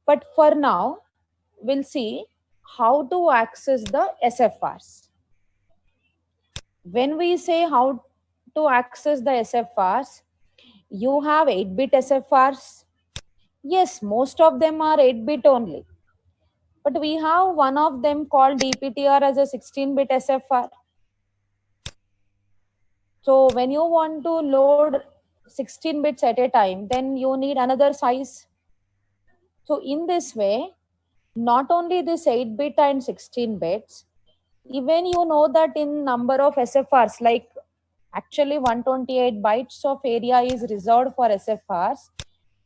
But for now, we'll see how to access the SFRs. When we say how to access the SFRs, you have 8-bit SFRs. Yes, most of them are 8-bit only. But we have one of them called DPTR as a 16-bit SFR. So when you want to load 16 bits at a time, then you need another size. So in this way, not only this 8-bit and 16 bits, even you know that in number of SFRs, like actually 128 bytes of area is reserved for SFRs.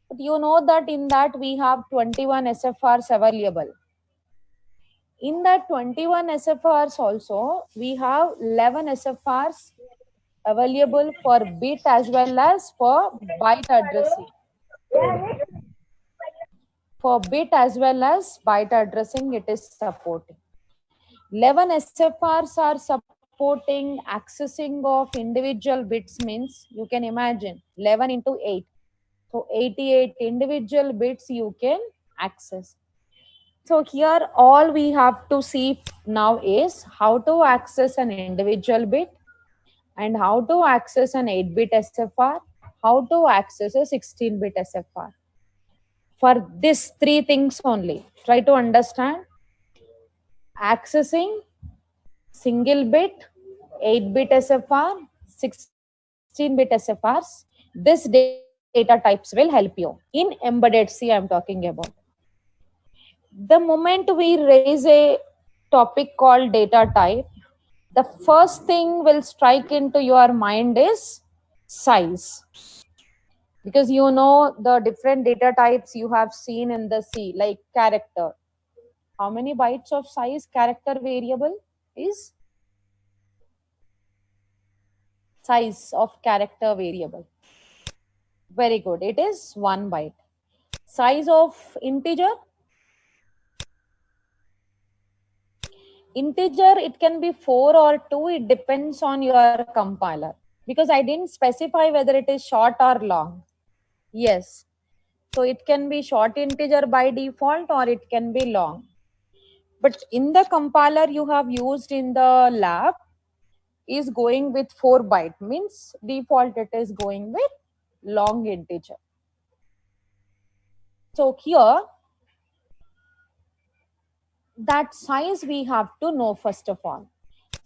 But you know that in that we have 21 SFRs available. In that 21 SFRs also, we have 11 SFRs available for bit as well as for byte addressing. For bit as well as byte addressing, it is supporting. 11 SFRs are supporting accessing of individual bits, means you can imagine 11 into 8. So 88 individual bits you can access. So here all we have to see now is how to access an individual bit and how to access an 8-bit SFR, how to access a 16-bit SFR. For these three things only, try to understand accessing single bit, 8-bit SFR, 16-bit SFRs. This data types will help you. In embedded C, I'm talking about. The moment we raise a topic called data type, the first thing will strike into your mind is size. Because you know the different data types you have seen in the C, like character. How many bytes of size character variable is? Size of character variable. Very good. It is 1 byte. Size of integer. Integer, it can be 4 or 2. It depends on your compiler. Because I didn't specify whether it is short or long. Yes. So it can be short integer by default or it can be long. But in the compiler you have used in the lab is going with 4 byte, means default it is going with long integer. So here that size we have to know first of all.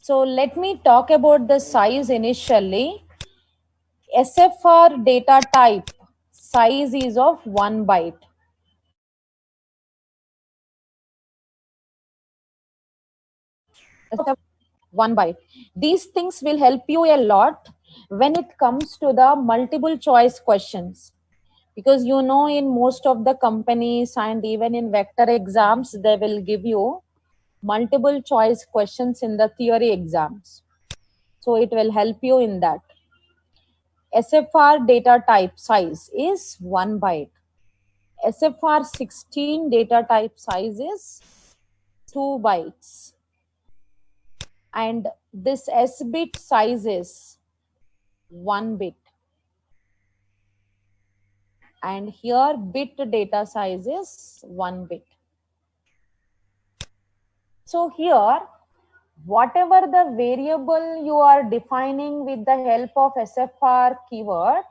So let me talk about the size initially. SFR data type size is of 1 byte. 1 byte. These things will help you a lot when it comes to the multiple choice questions. Because you know in most of the companies and even in vector exams, they will give you multiple choice questions in the theory exams. So it will help you in that. SFR data type size is 1 byte. SFR 16 data type size is 2 bytes. And this S bit size is 1 bit. And here bit data size is 1 bit. So here, whatever the variable you are defining with the help of SFR keyword,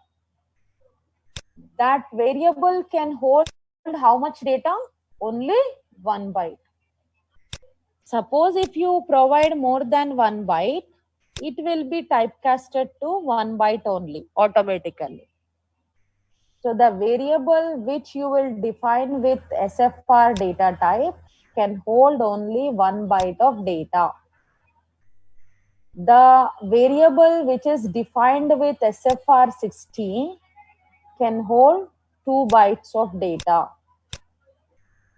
that variable can hold how much data? Only 1 byte. Suppose if you provide more than 1 byte, it will be typecasted to 1 byte only automatically. So the variable which you will define with SFR data type can hold only 1 byte of data. The variable which is defined with SFR 16 can hold 2 bytes of data.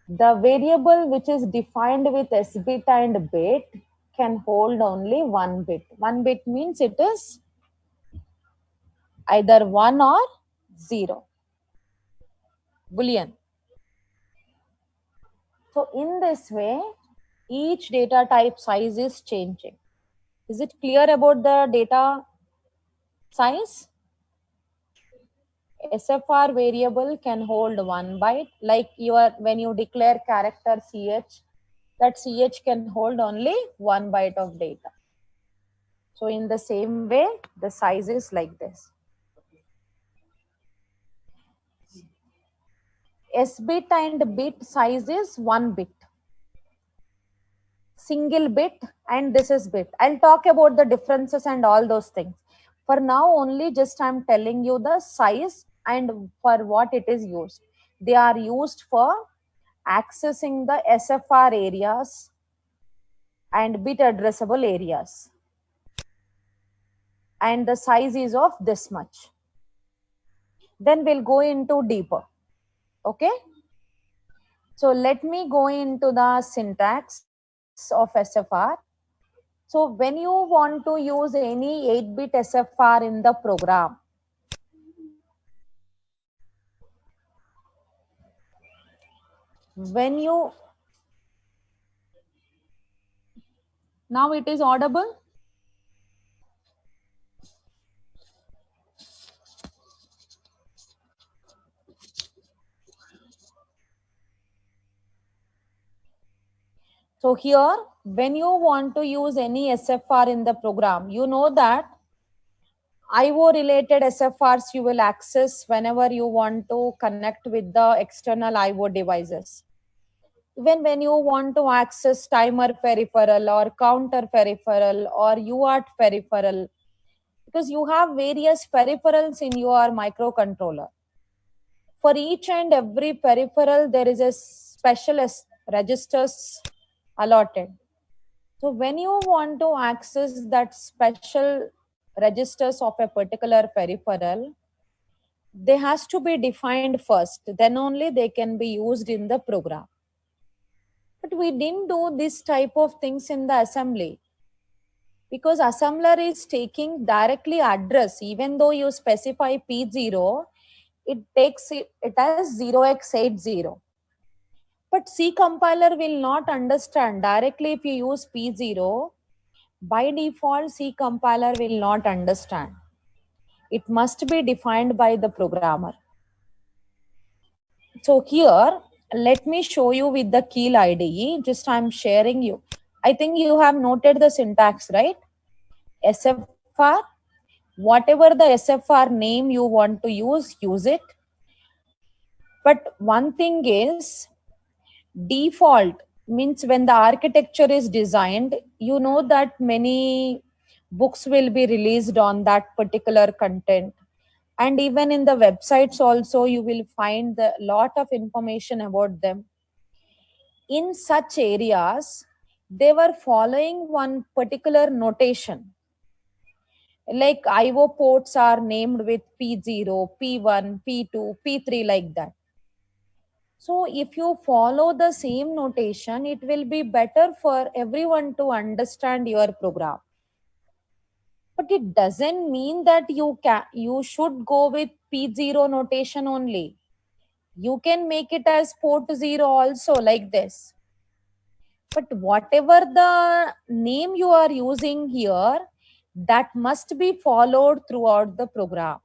The variable which is defined with SBit and bit can hold only 1 bit. 1 bit means it is either 1 or 0. Boolean. So in this way, each data type size is changing. Is it clear about the data size? SFR variable can hold 1 byte, like when you declare character ch, that ch can hold only 1 byte of data. So in the same way, the size is like this. S bit and bit size is 1 bit, single bit, and this is bit. I'll talk about the differences and all those things. For now, only just I'm telling you the size and for what it is used. They are used for accessing the SFR areas and bit addressable areas. And the size is of this much. Then we'll go into deeper. Okay. So let me go into the syntax of SFR. So when you want to use any 8-bit SFR in the program, when you, now it is audible. So here, when you want to use any SFR in the program, you know that IO related SFRs you will access whenever you want to connect with the external IO devices. Even when you want to access timer peripheral or counter peripheral or UART peripheral, because you have various peripherals in your microcontroller. For each and every peripheral, there is a special registers allotted. So when you want to access that special registers of a particular peripheral, they has to be defined first. Then only they can be used in the program. But we didn't do this type of things in the assembly, because assembler is taking directly address. Even though you specify P0, it takes it as 0x80. But C compiler will not understand directly. If you use P0, by default C compiler will not understand. It must be defined by the programmer. So here, let me show you with the Keel IDE. Just I'm sharing you. I think you have noted the syntax, right? SFR, whatever the SFR name you want to use it. But one thing is, default means when the architecture is designed, you know that many books will be released on that particular content. And even in the websites also, you will find a lot of information about them. In such areas, they were following one particular notation. Like IO ports are named with P0, P1, P2, P3, like that. So if you follow the same notation, it will be better for everyone to understand your program. But it doesn't mean that you should go with P0 notation only. You can make it as port 0 also, like this. But whatever the name you are using here, that must be followed throughout the program.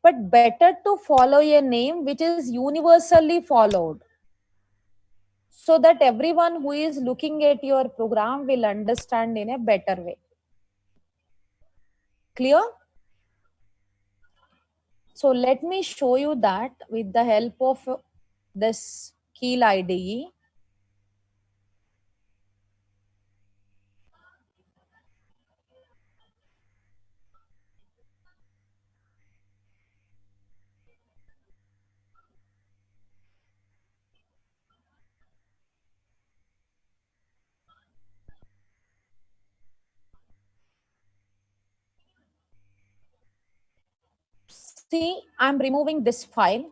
But better to follow a name which is universally followed, so that everyone who is looking at your program will understand in a better way. Clear? So let me show you that with the help of this Keel IDE. See, I'm removing this file.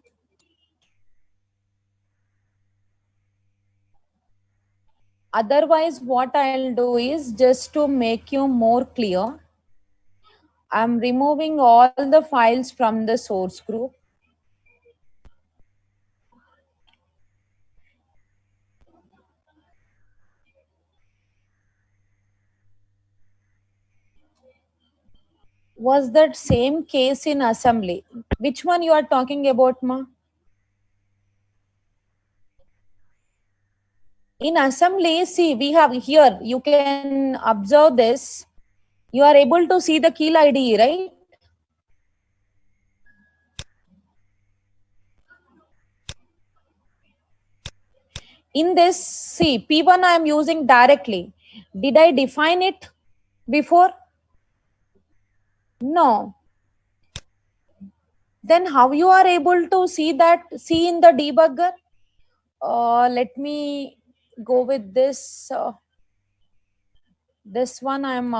Otherwise, what I'll do is, just to make you more clear, I'm removing all the files from the source group. Was that same case in assembly? Which one you are talking about, ma? In assembly, see, we have here, you can observe this. You are able to see the Keel IDE, right? In this, see, P1 I am using directly. Did I define it before? No. Then how you are able to see that, see in the debugger? Let me go with this. This one I am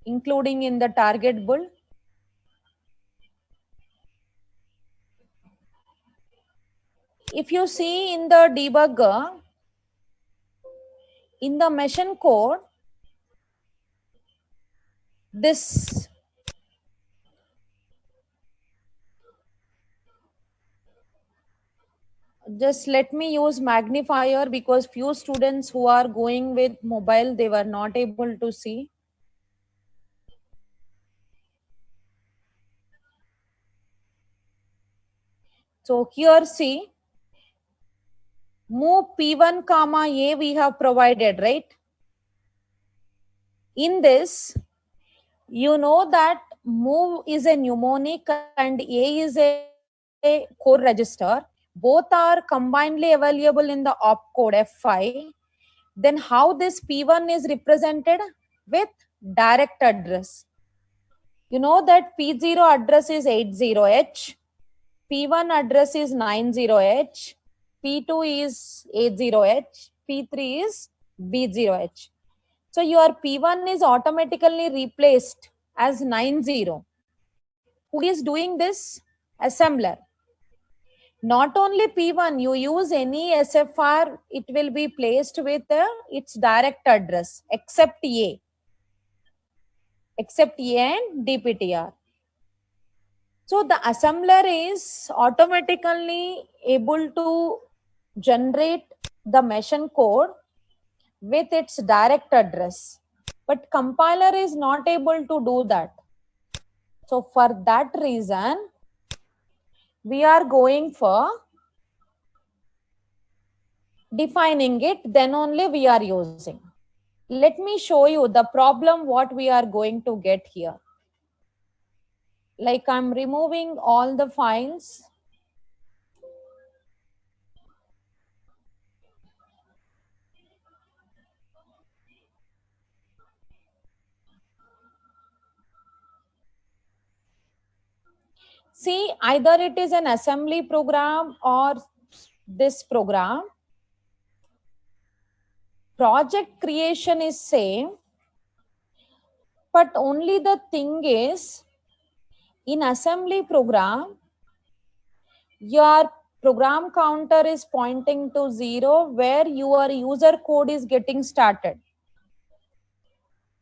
including in the target bull. If you see in the debugger, in the machine code, this just let me use magnifier because few students who are going with mobile, they were not able to see. So here see, move P1 comma A we have provided, right? In this, you know that move is a mnemonic and A is a core register. Both are combinedly available in the opcode F5. Then how this P1 is represented? With direct address. You know that P0 address is 80H, P1 address is 90H, P2 is 80H, P3 is B0H. So your P1 is automatically replaced as 90. Who is doing this? Assembler. Not only P1, you use any SFR, it will be placed with its direct address except A and DPTR. So the assembler is automatically able to generate the machine code with its direct address, but compiler is not able to do that. So for that reason, we are going for defining it, then only we are using. Let me show you the problem what we are going to get here. Like I'm removing all the files. See, either it is an assembly program or this program. Project creation is same, but only the thing is, in assembly program, your program counter is pointing to 0 where your user code is getting started.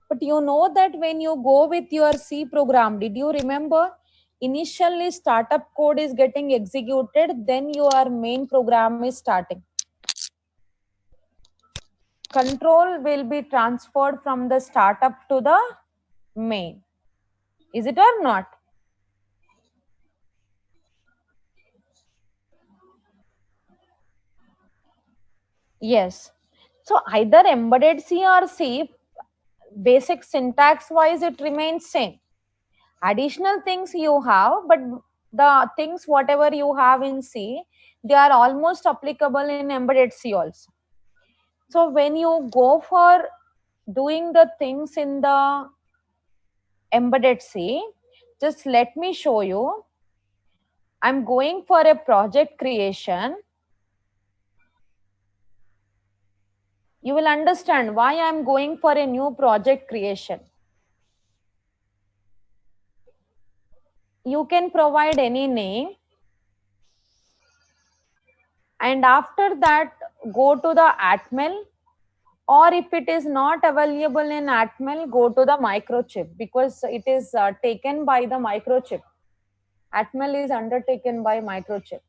But you know that when you go with your C program, did you remember? Initially startup code is getting executed, then your main program is starting. Control will be transferred from the startup to the main. Is it or not? Yes. So either embedded C or C, basic syntax wise, it remains same. Additional things you have, but the things whatever you have in C, they are almost applicable in embedded C also. So when you go for doing the things in the embedded C, just let me show you. I'm going for a project creation. You will understand why I'm going for a new project creation. You can provide any name. And after that, go to the Atmel, or if it is not available in Atmel, go to the microchip because it is taken by the microchip. Atmel is undertaken by microchip.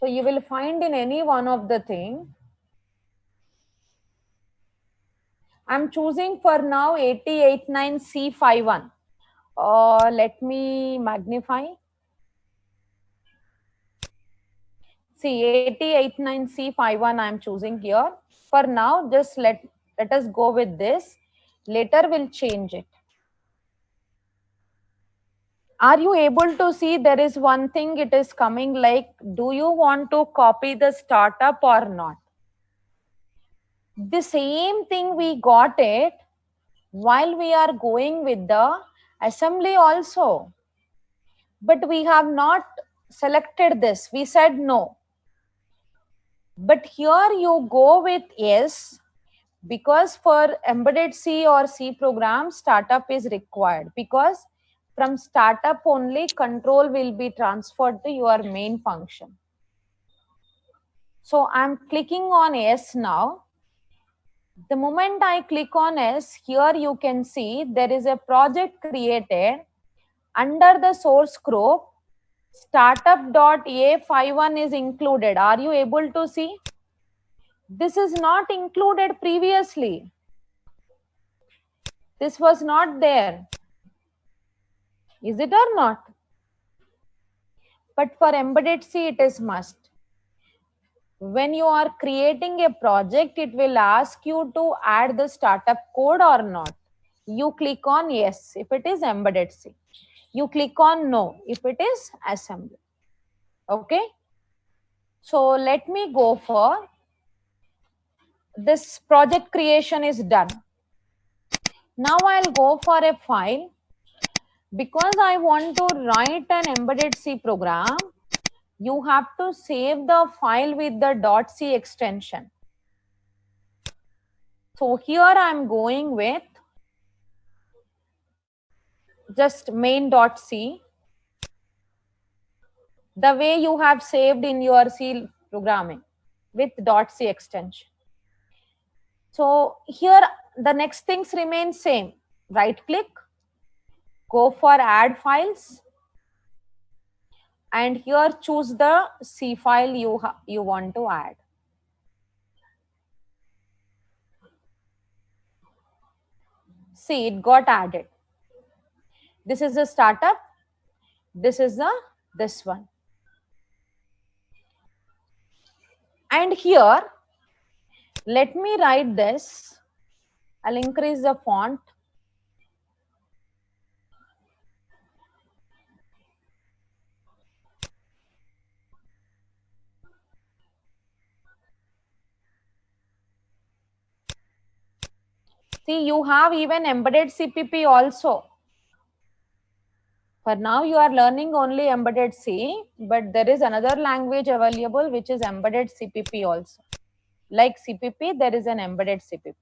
So you will find in any one of the thing. I'm choosing for now 8089C51. Let me magnify. See, 8089C51 I am choosing here. For now, just let us go with this. Later we'll change it. Are you able to see there is one thing it is coming like, do you want to copy the startup or not? The same thing we got it while we are going with the assembly also. But we have not selected this. We said no. But here you go with yes, because for embedded C or C program, startup is required, because from startup only control will be transferred to your main function. So I'm clicking on yes now. The moment I click on yes, here you can see there is a project created under the source group. Startup.a51 is included. Are you able to see? This is not included previously. This was not there. Is it or not? But for embedded C, it is must. When you are creating a project, it will ask you to add the startup code or not. You click on yes if it is embedded C. You click on no if it is assembly. Okay. So let me go for this. Project creation is done. Now I'll go for a file. Because I want to write an embedded C program, you have to save the file with the .c extension. So here I'm going with just main.c, the way you have saved in your C programming with .c extension. So here the next things remain same. Right click, go for add files, and here choose the C file you want to add. See, it got added. This is the startup. This is this one. And here, let me write this. I'll increase the font. See, you have even embedded CPP also. For now, you are learning only embedded C, but there is another language available which is embedded CPP also. Like CPP, there is an embedded CPP.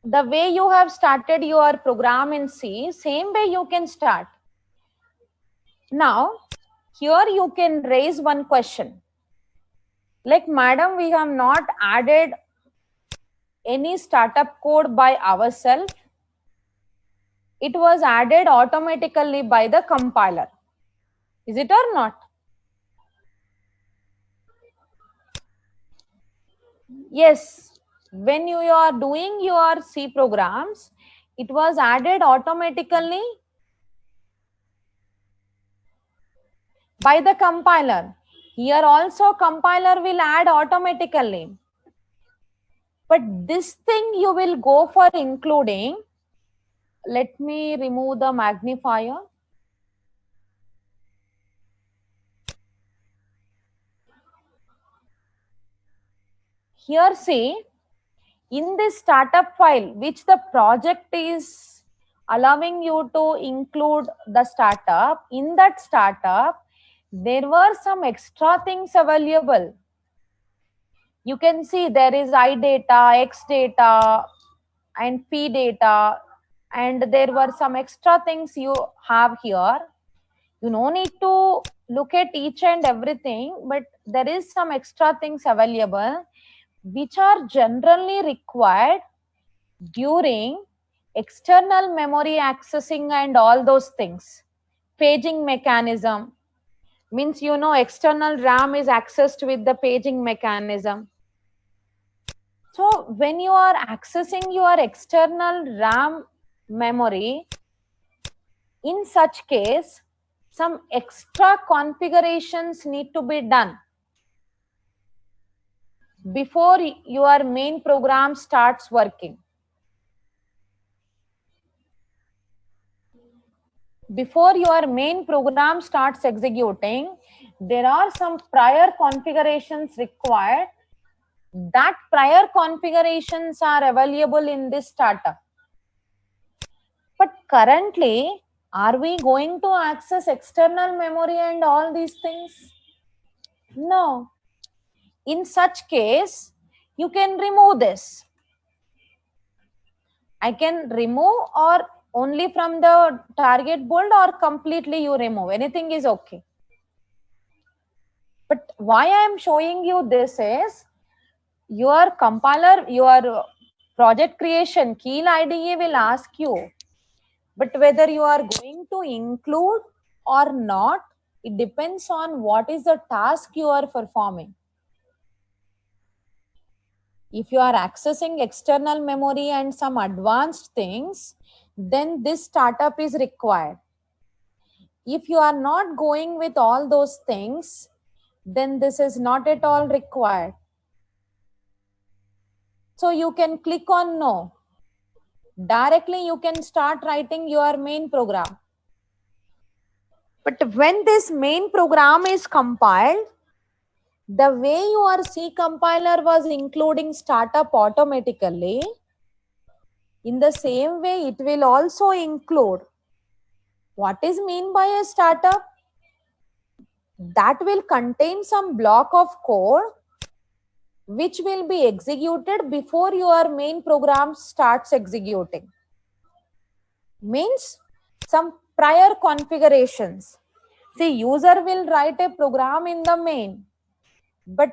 The way you have started your program in C, same way you can start. Now, here you can raise one question. Like, madam, we have not added any startup code by ourselves. It was added automatically by the compiler. Is it or not? Yes. When you are doing your C programs, it was added automatically by the compiler. Here also compiler will add automatically. But this thing you will go for including. Let me remove the magnifier. Here see, in this startup file, which the project is allowing you to include the startup, in that startup, there were some extra things available. You can see there is I data, X data, and P data, and there were some extra things you have here. You no need to look at each and everything, but there is some extra things available which are generally required during external memory accessing and all those things. Paging mechanism. Means external RAM is accessed with the paging mechanism. So when you are accessing your external RAM memory, in such case, some extra configurations need to be done before your main program starts working. Before your main program starts executing, there are some prior configurations required. That prior configurations are available in this startup. But currently, are we going to access external memory and all these things? No. In such case, you can remove this. I can remove or only from the target board or completely you remove. Anything is okay. But why I am showing you this is your compiler, your project creation, Keel IDE will ask you, but whether you are going to include or not, it depends on what is the task you are performing. If you are accessing external memory and some advanced things, then this startup is required. If you are not going with all those things, then this is not at all required. So you can click on no. Directly you can start writing your main program. But when this main program is compiled, the way your C compiler was including startup automatically, in the same way it will also include. What is mean by a startup? That will contain some block of code which will be executed before your main program starts executing. Means some prior configurations. See, user will write a program in the main, but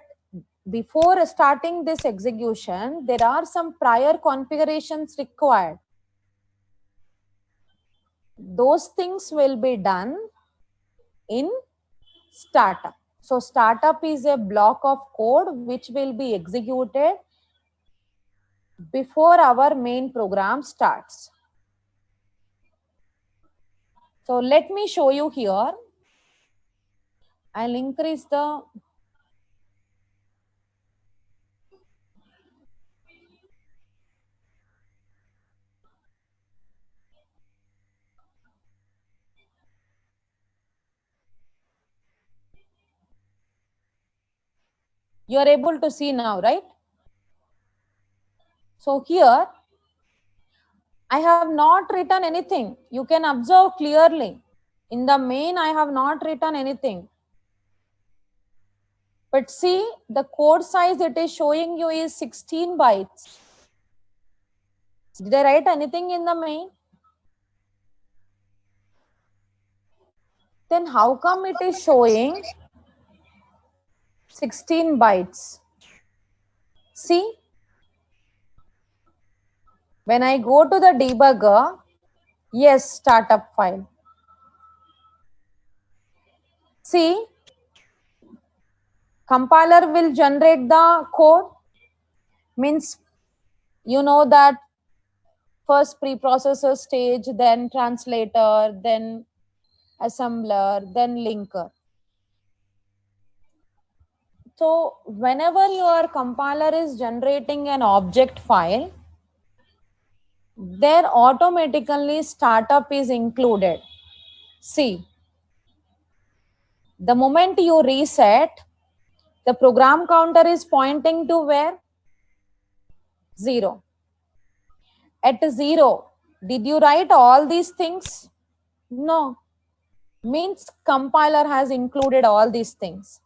before starting this execution, there are some prior configurations required. Those things will be done in startup. So startup is a block of code which will be executed before our main program starts. So let me show you here. I'll increase the you are able to see now, right? So here I have not written anything. You can observe clearly. In the main, I have not written anything. But see, the code size it is showing you is 16 bytes. Did I write anything in the main? Then how come it is showing 16 bytes? See, when I go to the debugger, yes, startup file. See, compiler will generate the code. Means you know that first preprocessor stage, then translator, then assembler, then linker. So whenever your compiler is generating an object file, there automatically startup is included. See, the moment you reset, the program counter is pointing to where? 0. At 0, did you write all these things? No. Means compiler has included all these things.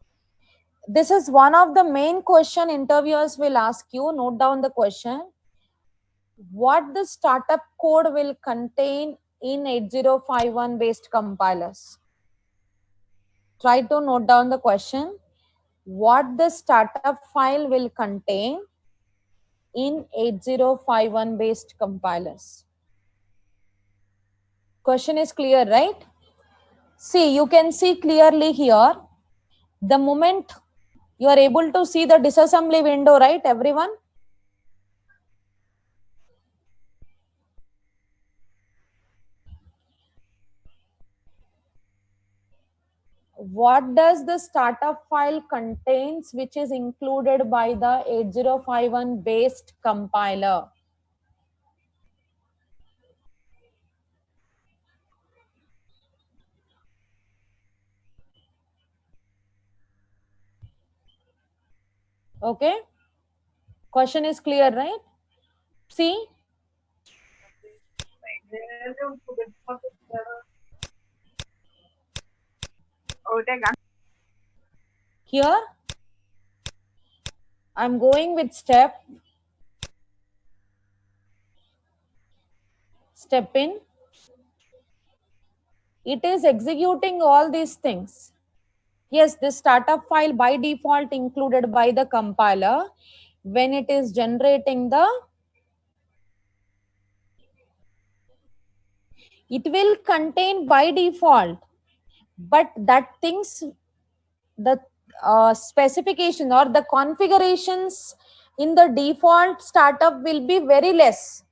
This is one of the main question interviewers will ask you. Note down the question. What the startup code will contain in 8051 based compilers? Try to note down the question. What the startup file will contain in 8051 based compilers? Question is clear, right? See, you can see clearly here. The moment you are able to see the disassembly window, right, everyone? What does the startup file contains, which is included by the 8051 based compiler? Okay, question is clear, right? See, here I'm going with step in. It is executing all these things. Yes, this startup file by default included by the compiler when it is generating the, it will contain by default, but that things, the specification or the configurations in the default startup will be very less.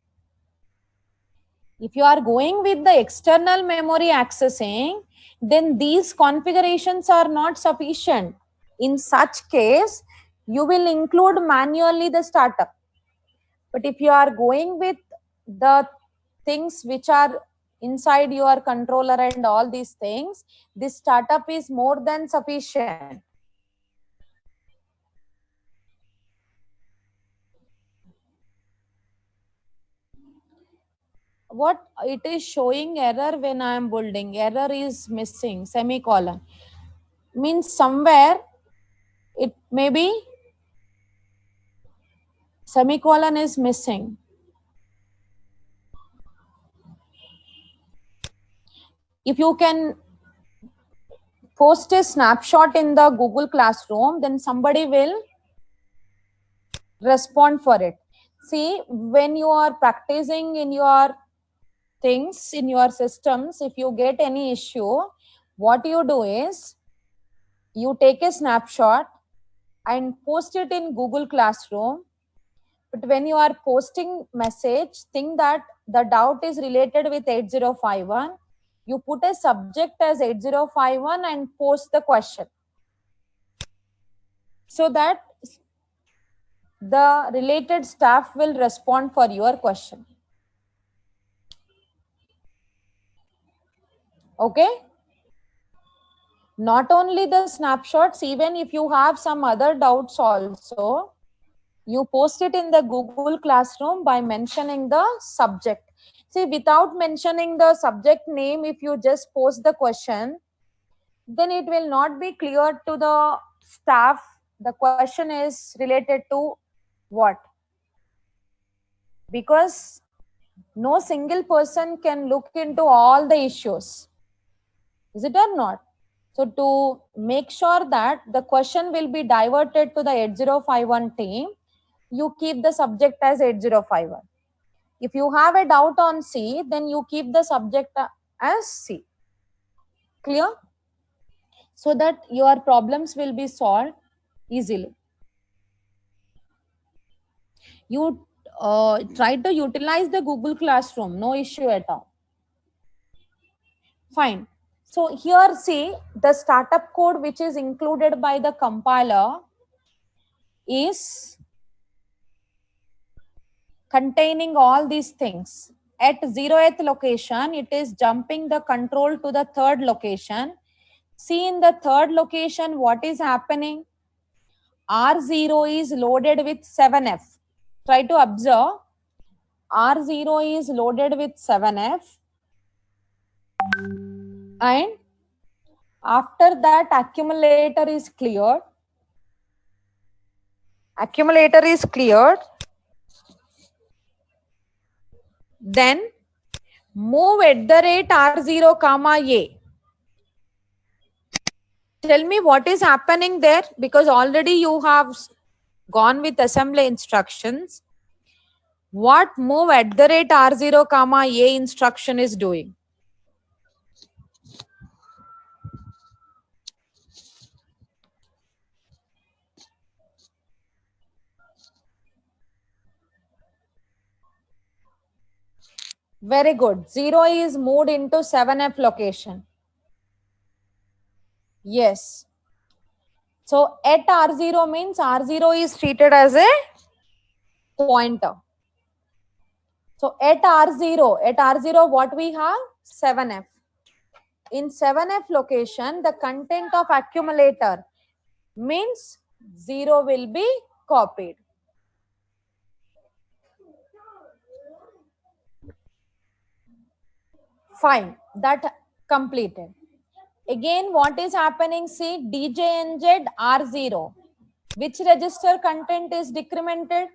If you are going with the external memory accessing, then these configurations are not sufficient. In such case, you will include manually the startup. But if you are going with the things which are inside your controller and all these things, this startup is more than sufficient. What it is showing error when I am building, error is missing, semicolon. Means somewhere it may be semicolon is missing. If you can post a snapshot in the Google Classroom, then somebody will respond for it. See, when you are practicing in your things, in your systems, if you get any issue, what you do is you take a snapshot and post it in Google Classroom. But when you are posting message, think that the doubt is related with 8051. You put a subject as 8051 and post the question, so that the related staff will respond for your question. Okay? Not only the snapshots, even if you have some other doubts also, you post it in the Google Classroom by mentioning the subject. See, without mentioning the subject name, if you just post the question, then it will not be clear to the staff the question is related to what. Because no single person can look into all the issues. Is it or not? So to make sure that the question will be diverted to the 8051 team, you keep the subject as 8051. If you have a doubt on C, then you keep the subject as C. Clear? So that your problems will be solved easily. You try to utilize the Google Classroom, no issue at all. Fine. So here see, the startup code which is included by the compiler is containing all these things. At 0th location, it is jumping the control to the third location. See, in the third location, what is happening? R0 is loaded with 7F. Try to observe. R0 is loaded with 7F. And after that, accumulator is cleared. Accumulator is cleared. Then move @R0, A. Tell me what is happening there, because already you have gone with assembly instructions. What move @R0, A instruction is doing? Very good. 0 is moved into 7F location. Yes. So at R0 means R0 is treated as a pointer. So at R0 what we have? 7F. In 7F location, the content of accumulator means 0 will be copied. Fine, that completed. Again, what is happening? See, DJNZ R0. Which register content is decremented?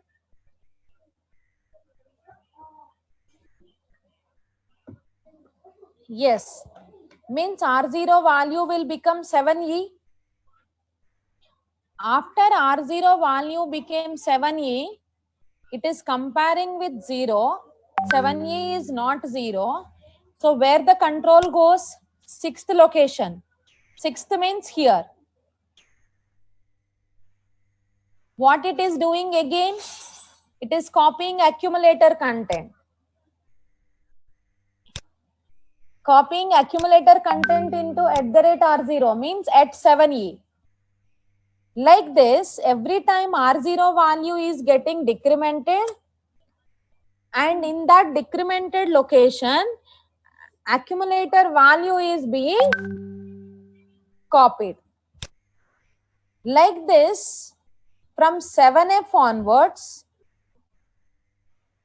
Yes, means R0 value will become 7E. After R0 value became 7E, it is comparing with 0. 7E is not 0. So where the control goes? Sixth location. Sixth means here. What it is doing again? It is copying accumulator content. Copying accumulator content into @R0 means at 7E. Like this, every time R0 value is getting decremented, and in that decremented location, accumulator value is being copied. Like this, from 7F onwards,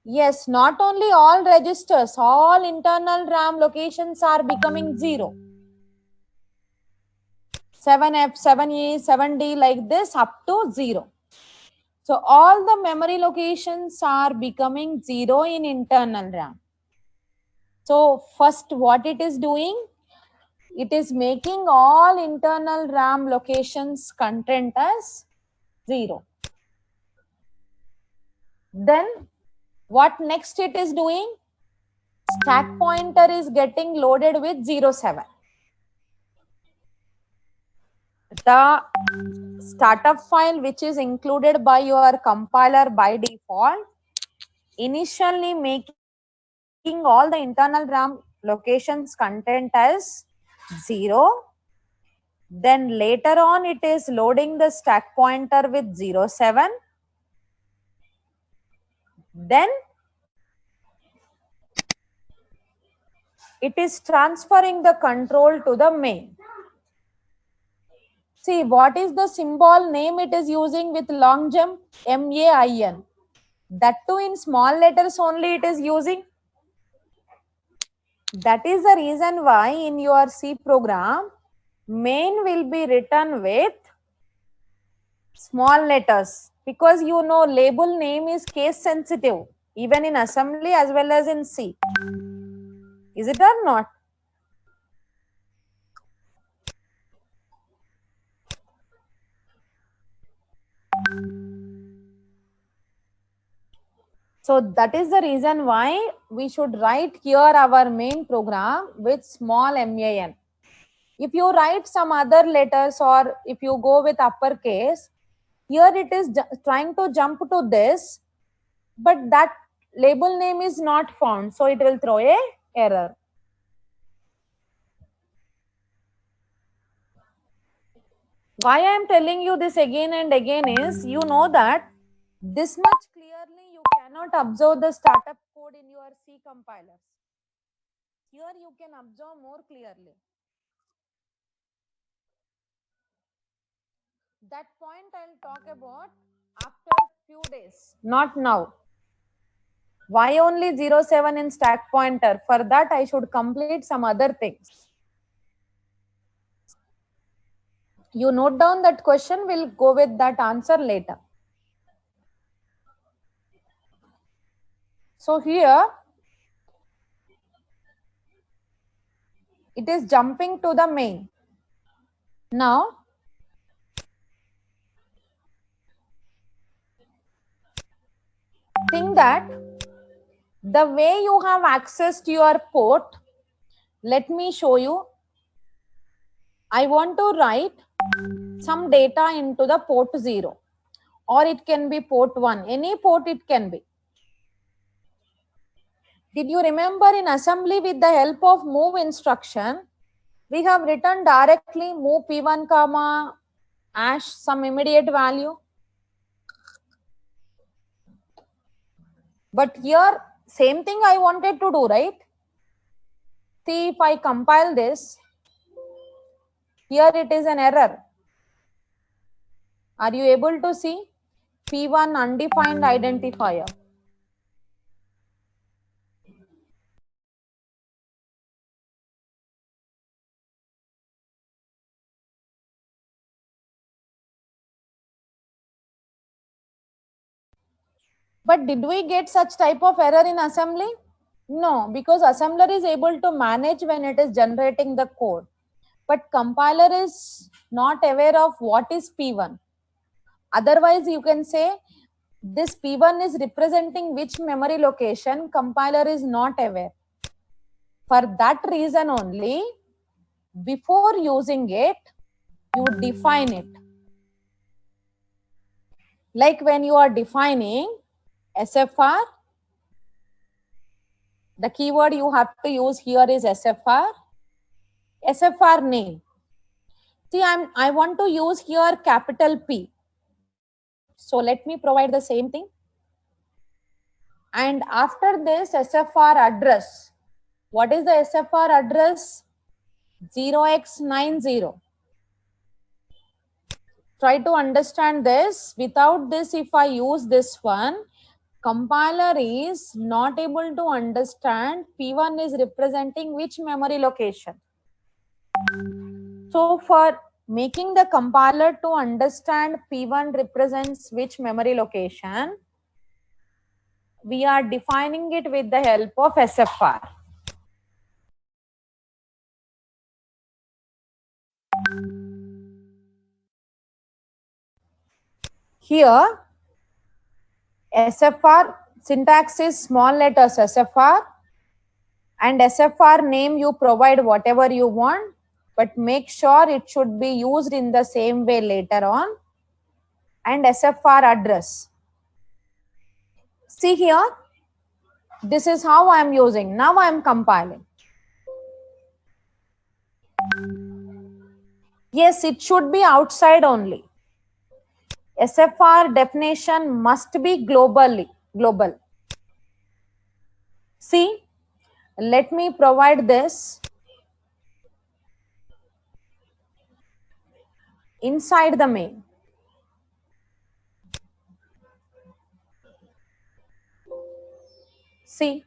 yes, not only all registers, all internal RAM locations are becoming 0. 7F, 7E, 7D, like this up to 0. So all the memory locations are becoming 0 in internal RAM. So first what it is doing? It is making all internal RAM locations content as 0. Then what next it is doing? Stack pointer is getting loaded with 07. The startup file which is included by your compiler by default initially making all the internal RAM locations content as 0. Then later on it is loading the stack pointer with 07. Then it is transferring the control to the main. See, what is the symbol name it is using with long jump? MAIN. That too in small letters only it is using. That is the reason why in your C program, main will be written with small letters, because you know label name is case sensitive even in assembly as well as in C. Is it or not? So that is the reason why we should write here our main program with small MAN. If you write some other letters or if you go with uppercase, here it is trying to jump to this, but that label name is not found. So it will throw a error. Why I am telling you this again and again is, you know that this much clearly you cannot observe the startup code in your C compilers. Here you can observe more clearly. That point I'll talk about after few days, not now. Why only 07 in stack pointer? For that I should complete some other things. You note down that question, we'll go with that answer later. So here it is jumping to the main. Now think that the way you have access to your port, let me show you. I want to write some data into the port 0, or it can be port 1, any port it can be. Did you remember in assembly with the help of move instruction, we have written directly move P1 comma hash some immediate value. But here, same thing I wanted to do, right? See, if I compile this, here it is an error. Are you able to see? P1 undefined identifier. But did we get such type of error in assembly? No, because assembler is able to manage when it is generating the code. But compiler is not aware of what is P1. Otherwise, you can say this P1 is representing which memory location, compiler is not aware. For that reason only, before using it, you define it. Like when you are defining SFR, the keyword you have to use here is SFR, SFR name. See, I want to use here capital P. So let me provide the same thing. And after this SFR address, what is the SFR address? 0x90. Try to understand this. Without this, if I use this one, compiler is not able to understand P1 is representing which memory location. So for making the compiler to understand P1 represents which memory location, we are defining it with the help of SFR. Here, SFR syntax is small letters SFR, and SFR name you provide whatever you want, but make sure it should be used in the same way later on. And SFR address. See here, this is how I am using. Now I am compiling. Yes, it should be outside only. SFR definition must be global. See, let me provide this inside the main. See,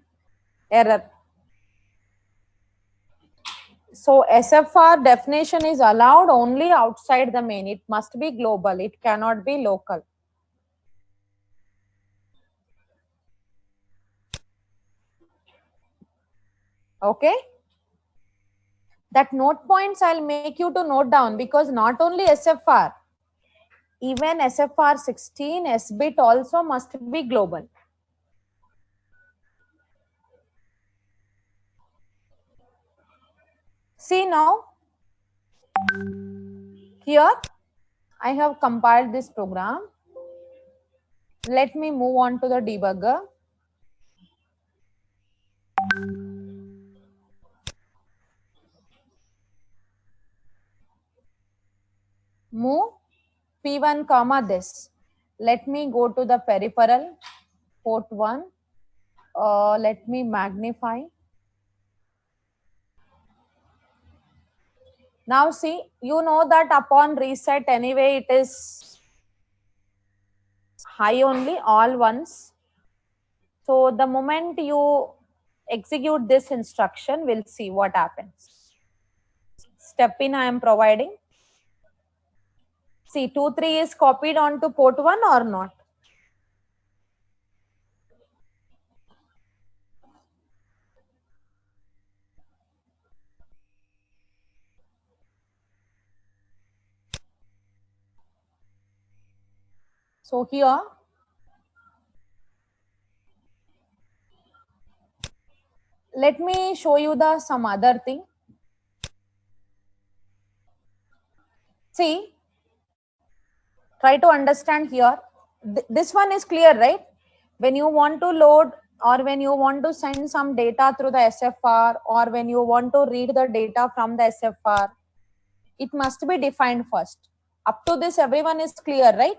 error. So SFR definition is allowed only outside the main. It must be global. It cannot be local. Okay. That note points I'll make you to note down, because not only SFR, even SFR 16 S-bit also must be global. See now, here I have compiled this program. Let me move on to the debugger. Move P1 comma this. Let me go to the peripheral, port 1. Let me magnify. Now see, you know that upon reset anyway it is high only, all ones. So the moment you execute this instruction, we'll see what happens. Step in I am providing. See, 2, 3 is copied onto port 1 or not? So here, let me show you the some other thing. See, try to understand here. This one is clear, right? When you want to load or when you want to send some data through the SFR, or when you want to read the data from the SFR, it must be defined first. Up to this, everyone is clear, right?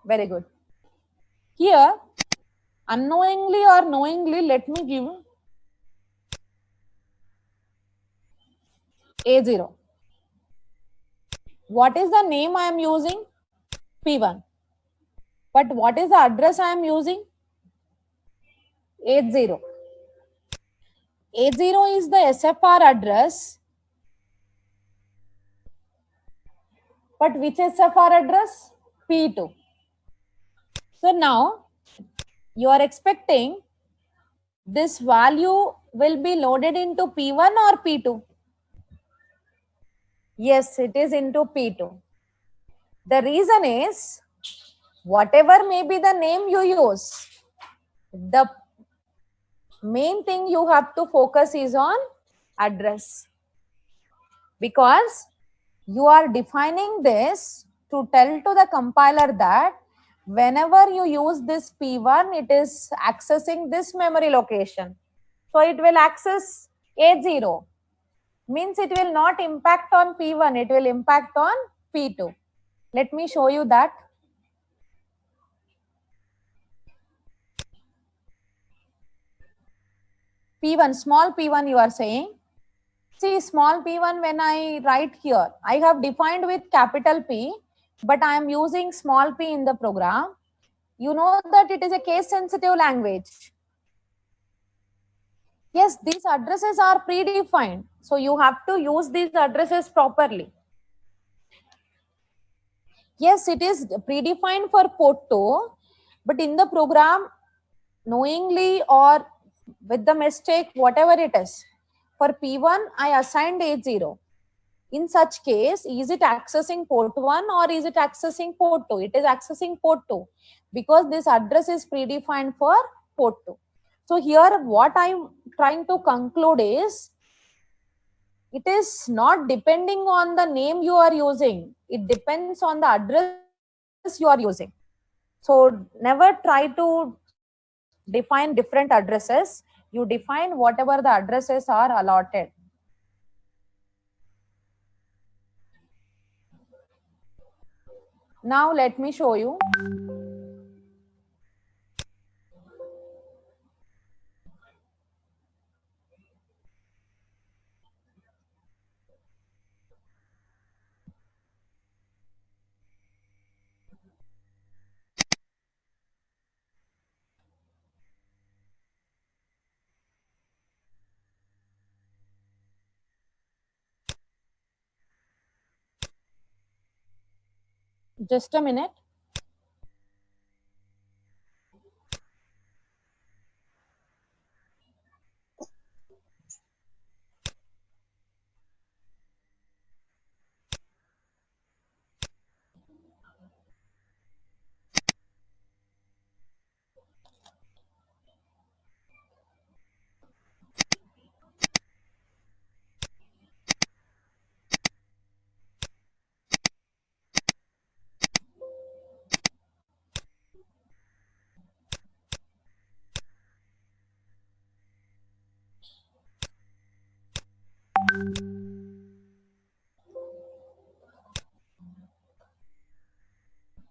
Very good. Here, unknowingly or knowingly, let me give A0. What is the name I am using? P1. But what is the address I am using? 80. A0 is the SFR address. But which SFR address? P2. So now you are expecting this value will be loaded into P1 or P2? Yes, it is into P2. The reason is, whatever may be the name you use, the main thing you have to focus is on address, because you are defining this to tell to the compiler that whenever you use this P1, it is accessing this memory location. So it will access A0, means it will not impact on P1, it will impact on P2. Let me show you that. P1, small P1 you are saying. See, small p1, when I write here, I have defined with capital P, but I am using small p in the program. You know that it is a case sensitive language. Yes, these addresses are predefined. So you have to use these addresses properly. Yes, it is predefined for port 2, but in the program, knowingly or with the mistake, whatever it is, for P1, I assigned A0. In such case, is it accessing port 1 or is it accessing port 2? It is accessing port 2 because this address is predefined for port 2. So here what I'm trying to conclude is, it is not depending on the name you are using. It depends on the address you are using. So never try to define different addresses. You define whatever the addresses are allotted. Now let me show you. Just a minute.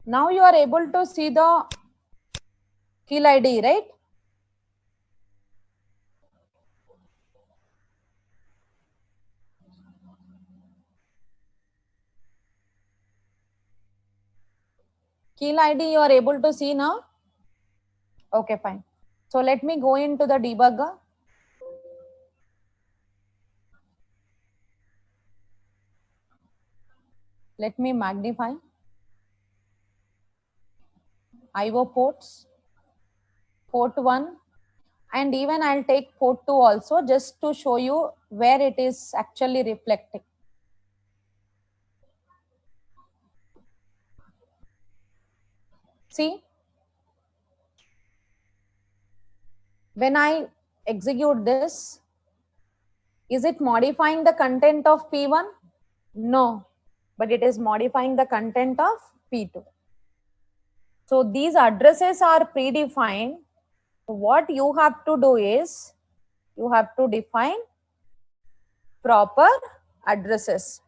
Now you are able to see the kill ID, right? Kill ID you are able to see now? Okay, fine. So let me go into the debugger. Let me magnify. IO ports, port 1, and even I'll take port 2 also, just to show you where it is actually reflecting. See, when I execute this, is it modifying the content of P1? No. but it is modifying the content of P2. So these addresses are predefined. What you have to do is you have to define proper addresses.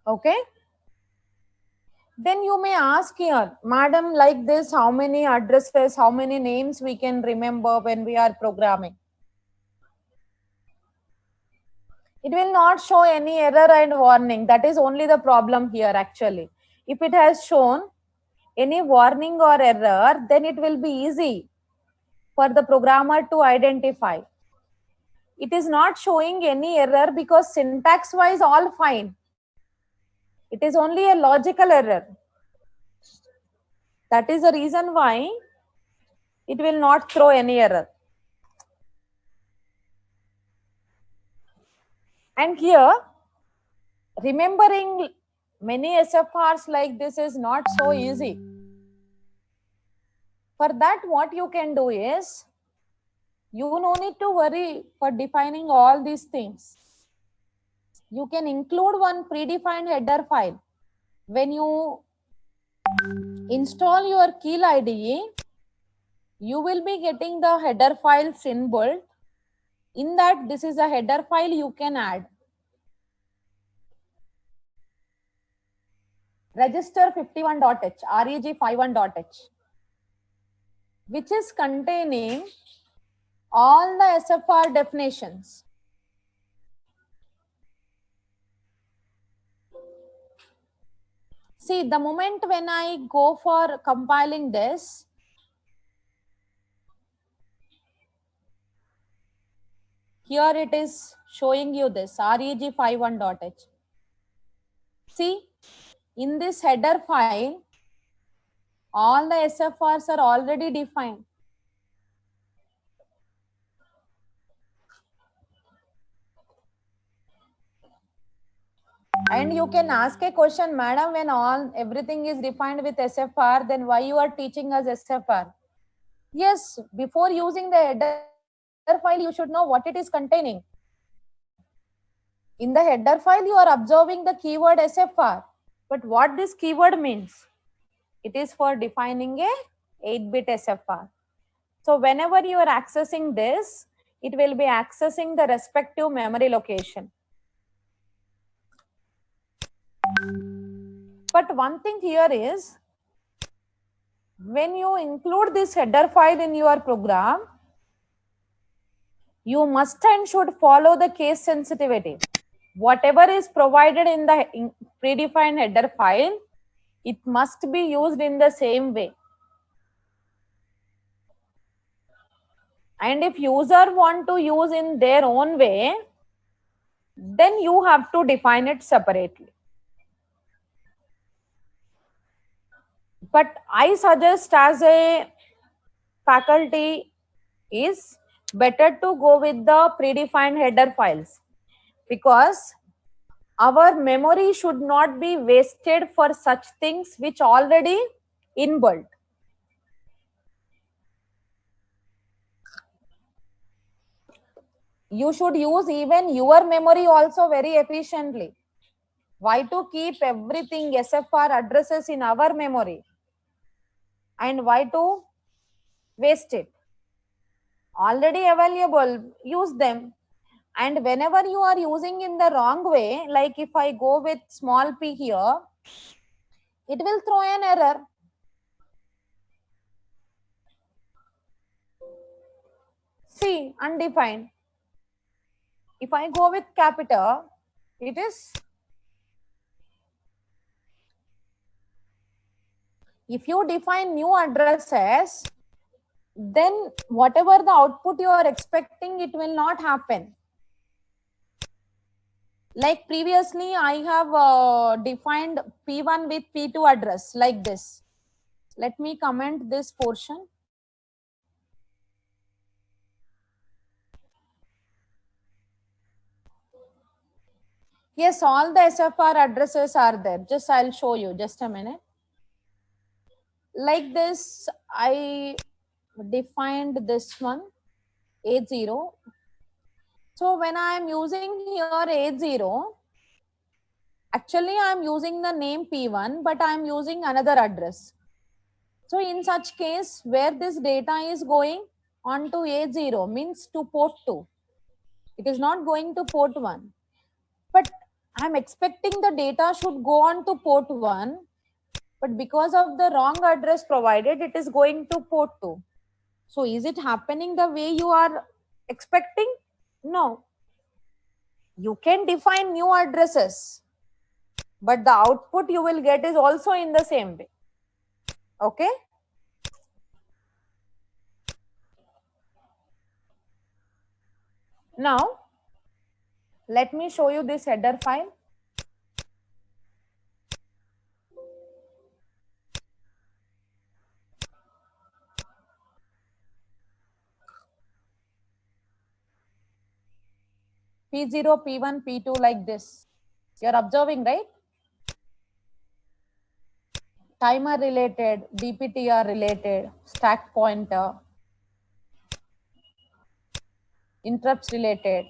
Okay. Then you may ask here, madam, like this, how many addresses, how many names we can remember when we are programming? It will not show any error and warning. That is only the problem here actually. If it has shown any warning or error, then it will be easy for the programmer to identify. It is not showing any error because syntax wise all fine. It is only a logical error. That is the reason why it will not throw any error. And here, remembering many SFRs like this is not so easy. For that, what you can do is, you no need to worry for defining all these things. You can include one predefined header file. When you install your Keil IDE, you will be getting the header files inbuilt. In that, this is a header file you can add. Register 51.h, reg51.h, which is containing all the SFR definitions. See, the moment when I go for compiling this, here it is showing you this reg51.h. See, in this header file, all the SFRs are already defined. And you can ask a question, madam, when everything is defined with SFR, then why you are teaching us SFR? Yes, before using the header file, you should know what it is containing. In the header file, you are observing the keyword SFR. But what this keyword means? It is for defining a 8-bit SFR. So whenever you are accessing this, it will be accessing the respective memory location. But one thing here is, when you include this header file in your program, you must and should follow the case sensitivity. Whatever is provided in the predefined header file, it must be used in the same way. And if user want to use in their own way, then you have to define it separately. But I suggest as a faculty is better to go with the predefined header files, because our memory should not be wasted for such things which already inbuilt. You should use even your memory also very efficiently. Why to keep everything SFR addresses in our memory? And why to waste it? Already available, use them. And whenever you are using in the wrong way, like if I go with small p here, it will throw an error. See, undefined. If I go with capital, it is. If you define new addresses, then whatever the output you are expecting, it will not happen. Like previously, I have defined P1 with P2 address like this. Let me comment this portion. Yes, all the SFR addresses are there. Just I'll show you. Just a minute. like this, I defined this one A0. So when I am using here A0, actually I am using the name P1, but I am using another address. So in such case, where this data is going on to A0 means to port 2. It is not going to port 1. But I'm expecting the data should go on to port 1. But because of the wrong address provided, it is going to port 2. So is it happening the way you are expecting? No. You can define new addresses, but the output you will get is also in the same way. Okay. Now, let me show you this header file. P0, P1, P2 like this. You're observing, right? Timer related, DPTR related, stack pointer, interrupts related,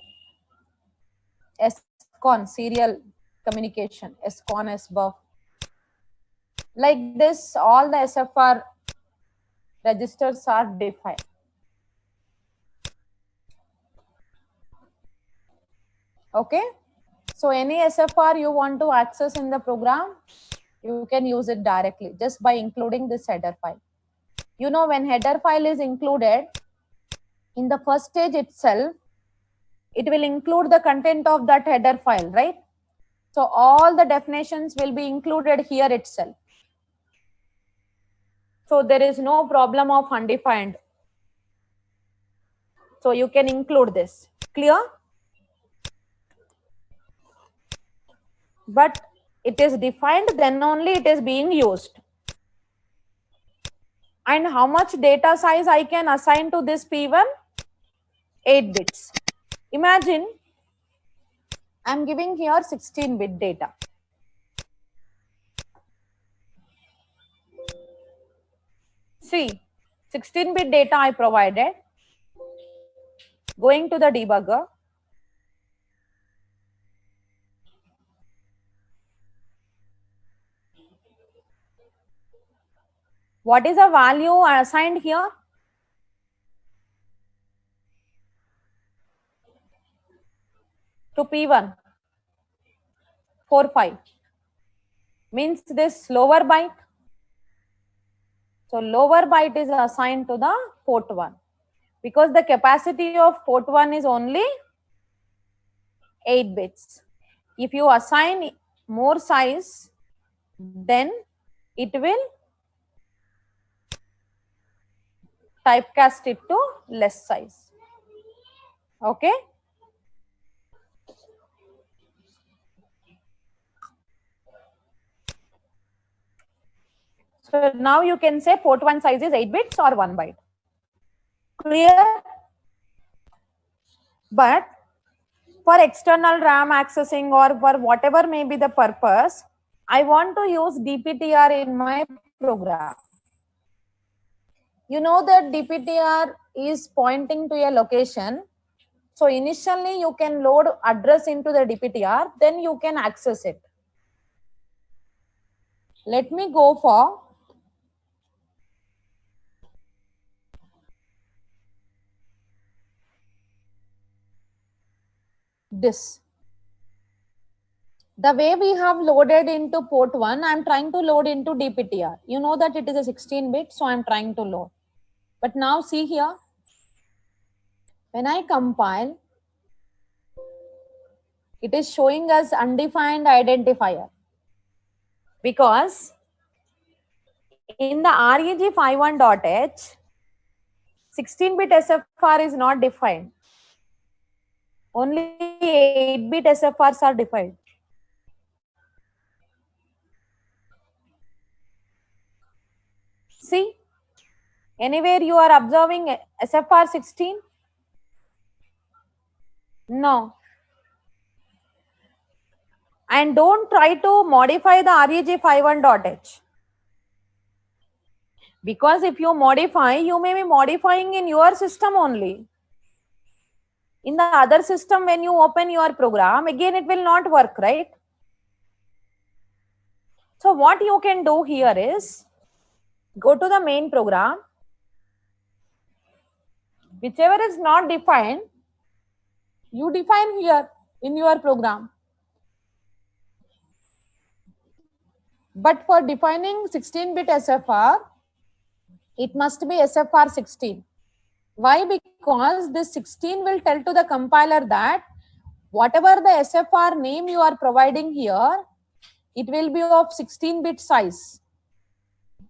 SCON, serial communication, SCON, SBUF. Like this, all the SFR registers are defined. Okay. So any SFR you want to access in the program, you can use it directly just by including this header file. You know, when header file is included in the first stage itself, it will include the content of that header file, right? So all the definitions will be included here itself. So there is no problem of undefined. So you can include this. Clear? But it is defined, then only it is being used. And how much data size I can assign to this P1? 8 bits. Imagine I'm giving here 16-bit data. See, 16-bit data I provided. Going to the debugger. What is the value assigned here? To P1, 45. Means this lower byte. So lower byte is assigned to the port 1. Because the capacity of port 1 is only 8 bits. If you assign more size, then it will typecast it to less size. Okay. So now you can say port 1 size is 8 bits or 1 byte. Clear? But for external RAM accessing or for whatever may be the purpose, I want to use DPTR in my program. You know that DPTR is pointing to a location. So initially you can load address into the DPTR, then you can access it. Let me go for this. The way we have loaded into port 1, I'm trying to load into DPTR. You know that it is a 16-bit, so I'm trying to load. But now see here, when I compile, it is showing us undefined identifier. Because in the reg51.h, 16-bit SFR is not defined. Only 8-bit SFRs are defined. See, anywhere you are observing SFR 16? No. And don't try to modify the reg51.h. Because if you modify, you may be modifying in your system only. In the other system, when you open your program, again it will not work, right? So what you can do here is go to the main program. Whichever is not defined, you define here in your program. But for defining 16-bit SFR, it must be SFR 16. Why? Because this 16 will tell to the compiler that whatever the SFR name you are providing here, it will be of 16-bit size.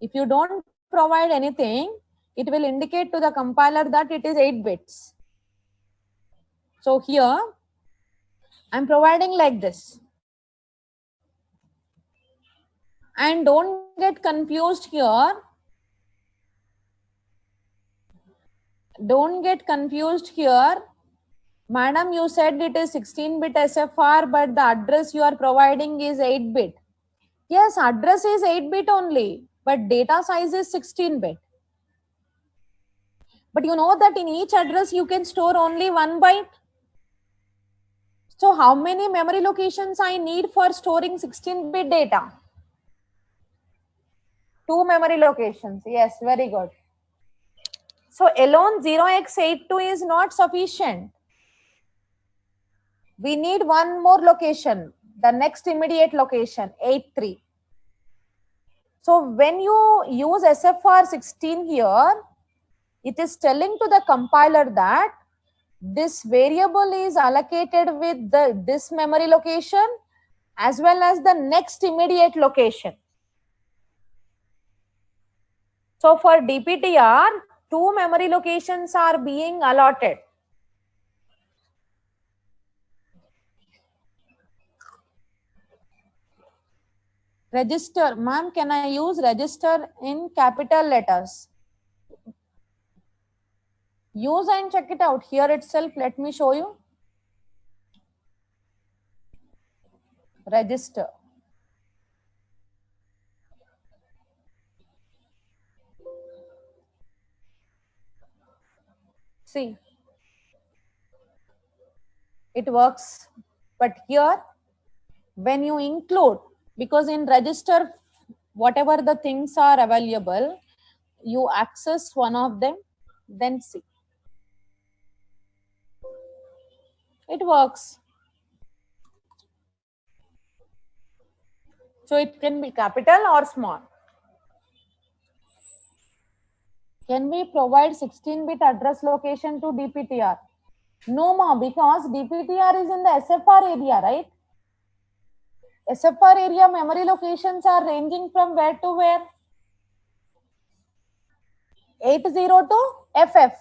If you don't provide anything, it will indicate to the compiler that it is 8 bits. So here, I'm providing like this. And don't get confused here. Don't get confused here. Madam, you said it is 16-bit SFR, but the address you are providing is 8-bit. Yes, address is 8-bit only, but data size is 16-bit. But you know that in each address you can store only 1 byte. So how many memory locations I need for storing 16-bit data? 2 memory locations. Yes, very good. So alone 0x82 is not sufficient. We need one more location, the next immediate location, 83. So when you use SFR 16 here, it is telling to the compiler that this variable is allocated with this memory location as well as the next immediate location. So for DPTR, 2 memory locations are being allotted. Register, ma'am, can I use register in capital letters? Use and check it out here itself. Let me show you. Register. See, it works. But here, when you include, because in register, whatever the things are available, you access one of them, then see. It works. So it can be capital or small. Can we provide 16-bit address location to DPTR? No, ma, because DPTR is in the SFR area, right? SFR area memory locations are ranging from where to where? 80 to FF.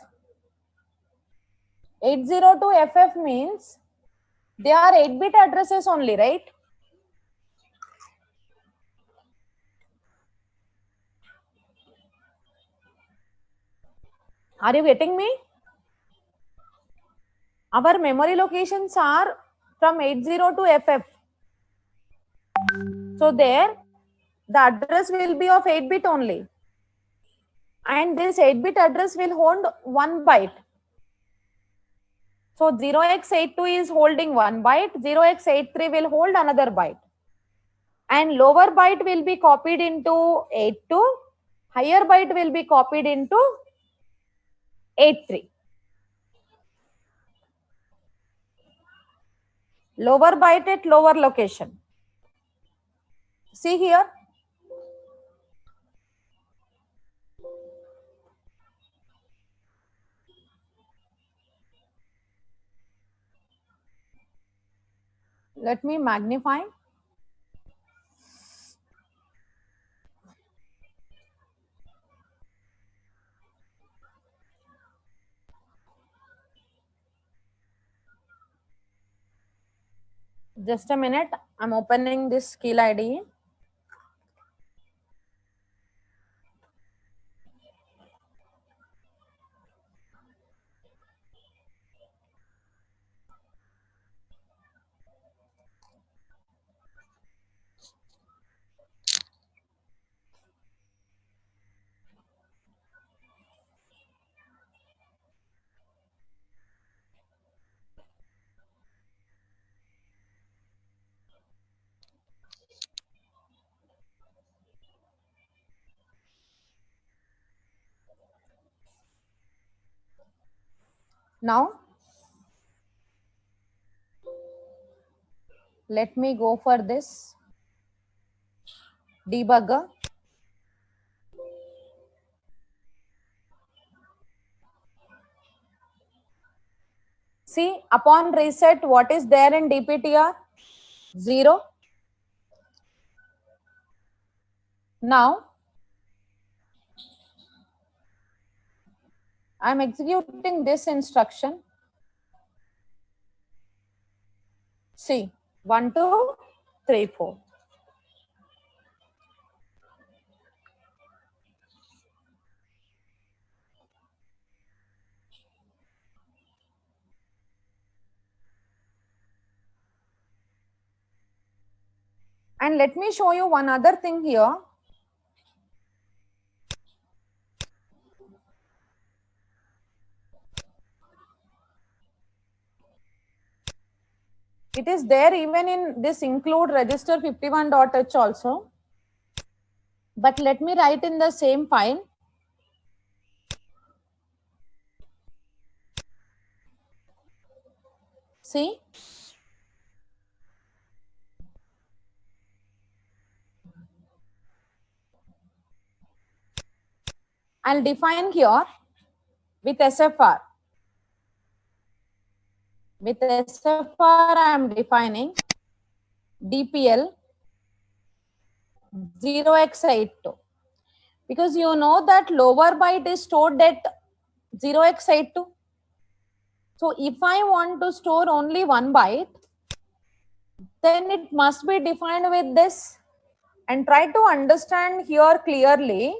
80 to FF means they are 8-bit addresses only, right? Are you getting me? Our memory locations are from 80 to FF. So there, the address will be of 8-bit only. And this 8-bit address will hold 1 byte. So 0x82 is holding 1 byte, 0x83 will hold another byte. And lower byte will be copied into 82, higher byte will be copied into 83. Lower byte at lower location. See here. Let me magnify. Just a minute. I'm opening this skill ID. Now, let me go for this debugger. See, upon reset, what is there in DPTR? 0. Now, I am executing this instruction. See, 1, 2, 3, 4. And let me show you one other thing here. It is there even in this include register 51.h also. But let me write in the same file. See, I'll define here with SFR. With SFR, I am defining DPL 0x82. Because you know that lower byte is stored at 0x82. So if I want to store only 1 byte, then it must be defined with this. And try to understand here clearly.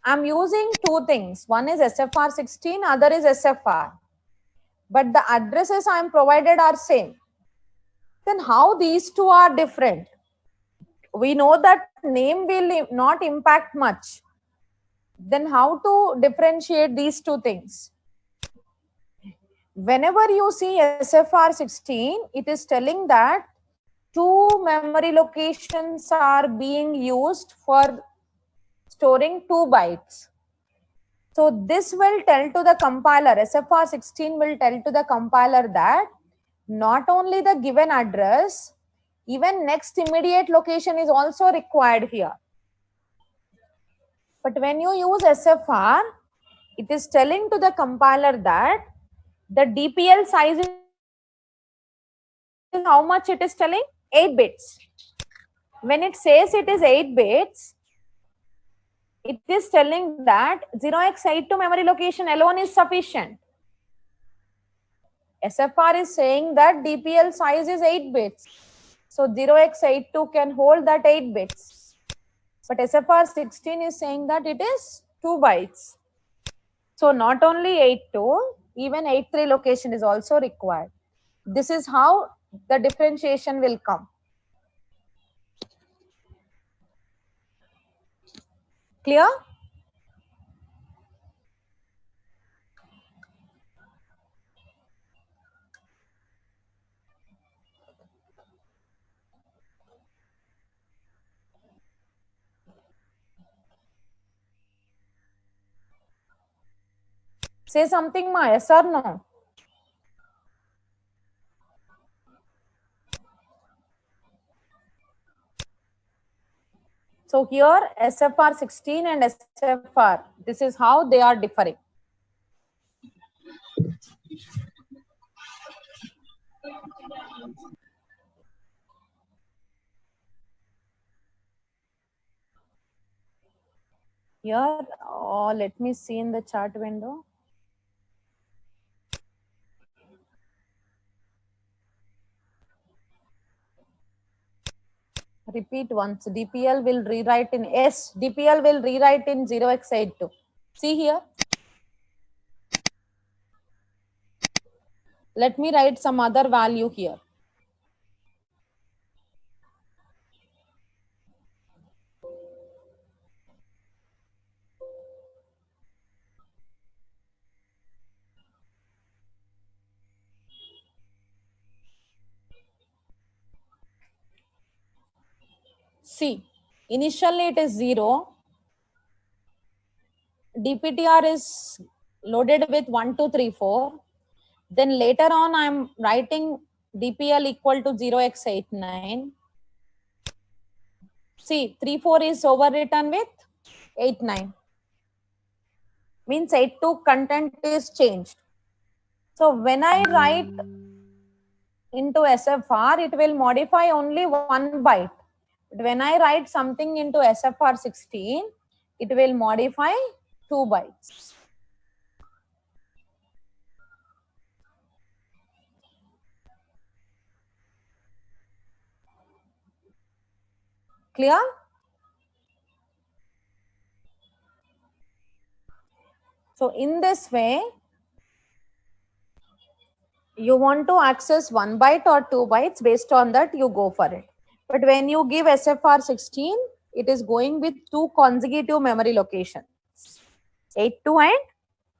I'm using two things. One is SFR16, other is SFR. But the addresses I'm provided are same. Then how these two are different? We know that name will not impact much. Then how to differentiate these two things? Whenever you see SFR16, it is telling that two memory locations are being used for storing 2 bytes. So this will tell to the compiler, SFR16 will tell to the compiler that not only the given address, even next immediate location is also required here. But when you use SFR, it is telling to the compiler that the DPL size is how much it is telling? 8 bits. When it says it is 8 bits, it is telling that 0x82 memory location alone is sufficient. SFR is saying that DPL size is 8 bits. So 0x82 can hold that 8 bits. But SFR16 is saying that it is 2 bytes. So not only 82, even 83 location is also required. This is how the differentiation will come. Clear? Say something, Ma, yes or no? So here SFR16 and SFR, this is how they are differing. Here, let me see in the chart window. Repeat once. DPL will rewrite in DPL will rewrite in 0x82. See here. Let me write some other value here. See, initially it is 0. DPTR is loaded with 1, 2, 3, 4. Then later on, I'm writing DPL equal to 0x89. See, 3, 4 is overwritten with 8, 9. Means 8 2 content is changed. So when I write into SFR, it will modify only 1 byte. But when I write something into SFR 16, it will modify 2 bytes. Clear? So in this way, you want to access 1 byte or 2 bytes, based on that you go for it. But when you give SFR 16, it is going with 2 consecutive memory locations, 82 and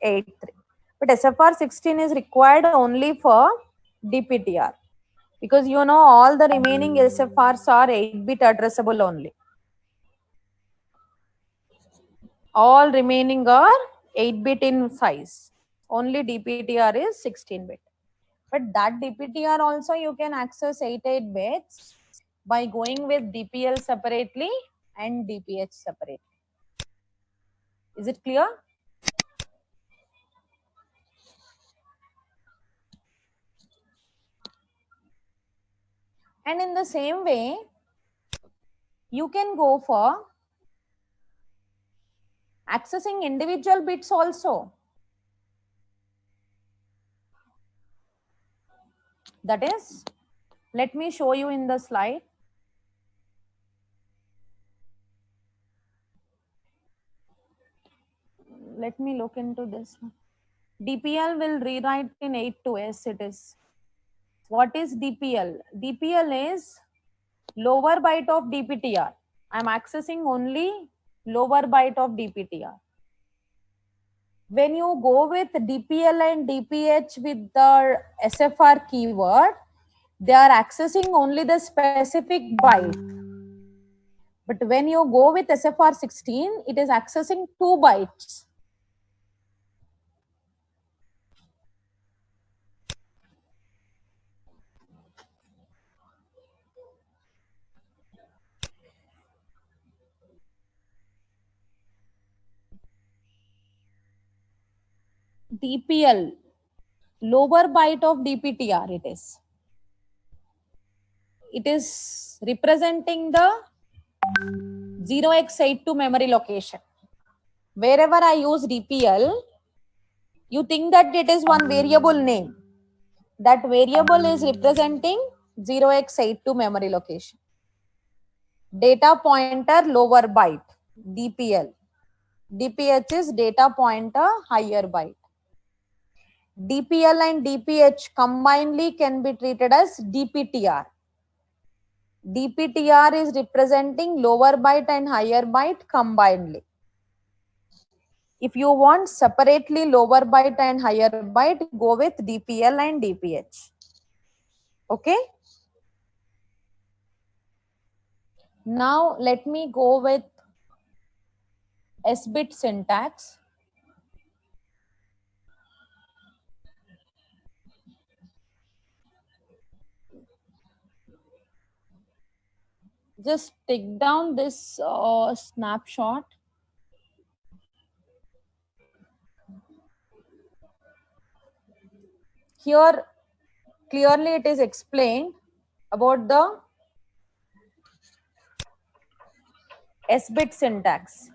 83. But SFR 16 is required only for DPTR, because you know all the remaining SFRs are 8-bit addressable only. All remaining are 8-bit in size. Only DPTR is 16-bit. But that DPTR also you can access 88 bits by going with DPL separately and DPH separately. Is it clear? And in the same way, you can go for accessing individual bits also. That is, let me show you in the slide. Let me look into this one. DPL will rewrite in 8 to S it is. What is DPL? DPL is lower byte of DPTR. I'm accessing only lower byte of DPTR. When you go with DPL and DPH with the SFR keyword, they are accessing only the specific byte. But when you go with SFR 16, it is accessing 2 bytes. DPL, lower byte of DPTR it is. It is representing the 0x82 memory location. Wherever I use DPL, you think that it is one variable name. That variable is representing 0x82 memory location. Data pointer lower byte, DPL. DPH is data pointer higher byte. DPL and DPH combinedly can be treated as DPTR. DPTR is representing lower byte and higher byte combinedly. If you want separately lower byte and higher byte, go with DPL and DPH. Okay. Now let me go with S-bit syntax. Just take down this snapshot. Here clearly it is explained about the S-bit syntax.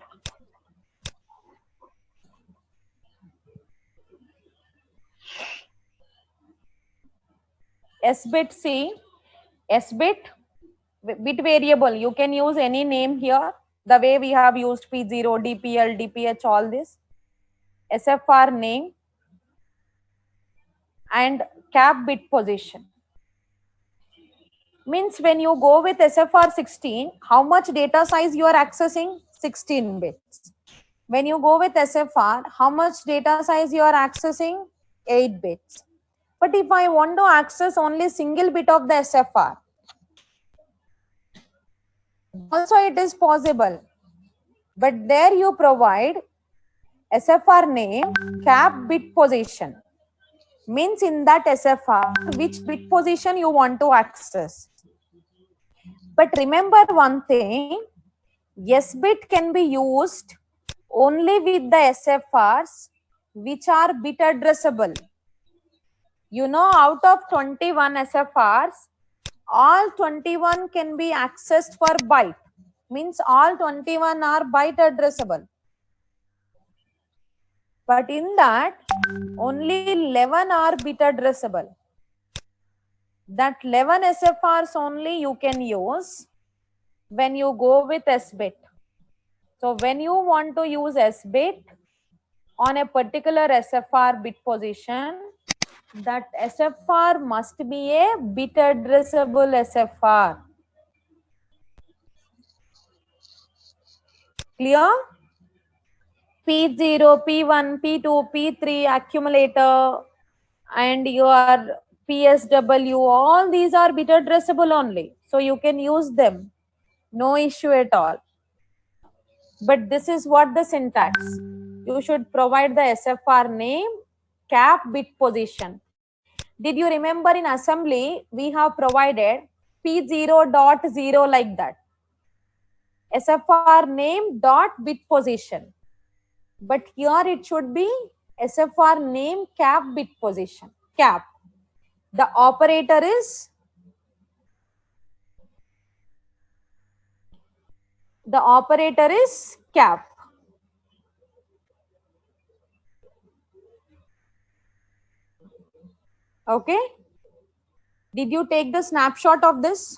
S-bit, see, S-bit, bit variable, you can use any name here, the way we have used P0, DPL, DPH, all this. SFR name and cap bit position. Means when you go with SFR 16, how much data size you are accessing? 16 bits. When you go with SFR, how much data size you are accessing? 8 bits. But if I want to access only single bit of the SFR, also it is possible. But there you provide SFR name cap bit position means in that SFR which bit position you want to access. But remember one thing, S bit can be used only with the SFRs which are bit addressable. You know, out of 21 SFRs, all 21 can be accessed for byte. Means all 21 are byte addressable. But in that, only 11 are bit addressable. That 11 SFRs only you can use when you go with S bit. So when you want to use S bit on a particular SFR bit position, that SFR must be a bit addressable SFR. Clear? P0, P1, P2, P3, accumulator, and your PSW, all these are bit addressable only. So you can use them. No issue at all. But this is what the syntax. You should provide the SFR name, cap, bit position. Did you remember in assembly, we have provided P0.0 like that. SFR name dot bit position. But here it should be SFR name cap bit position. Cap. The operator is cap. Okay. Did you take the snapshot of this?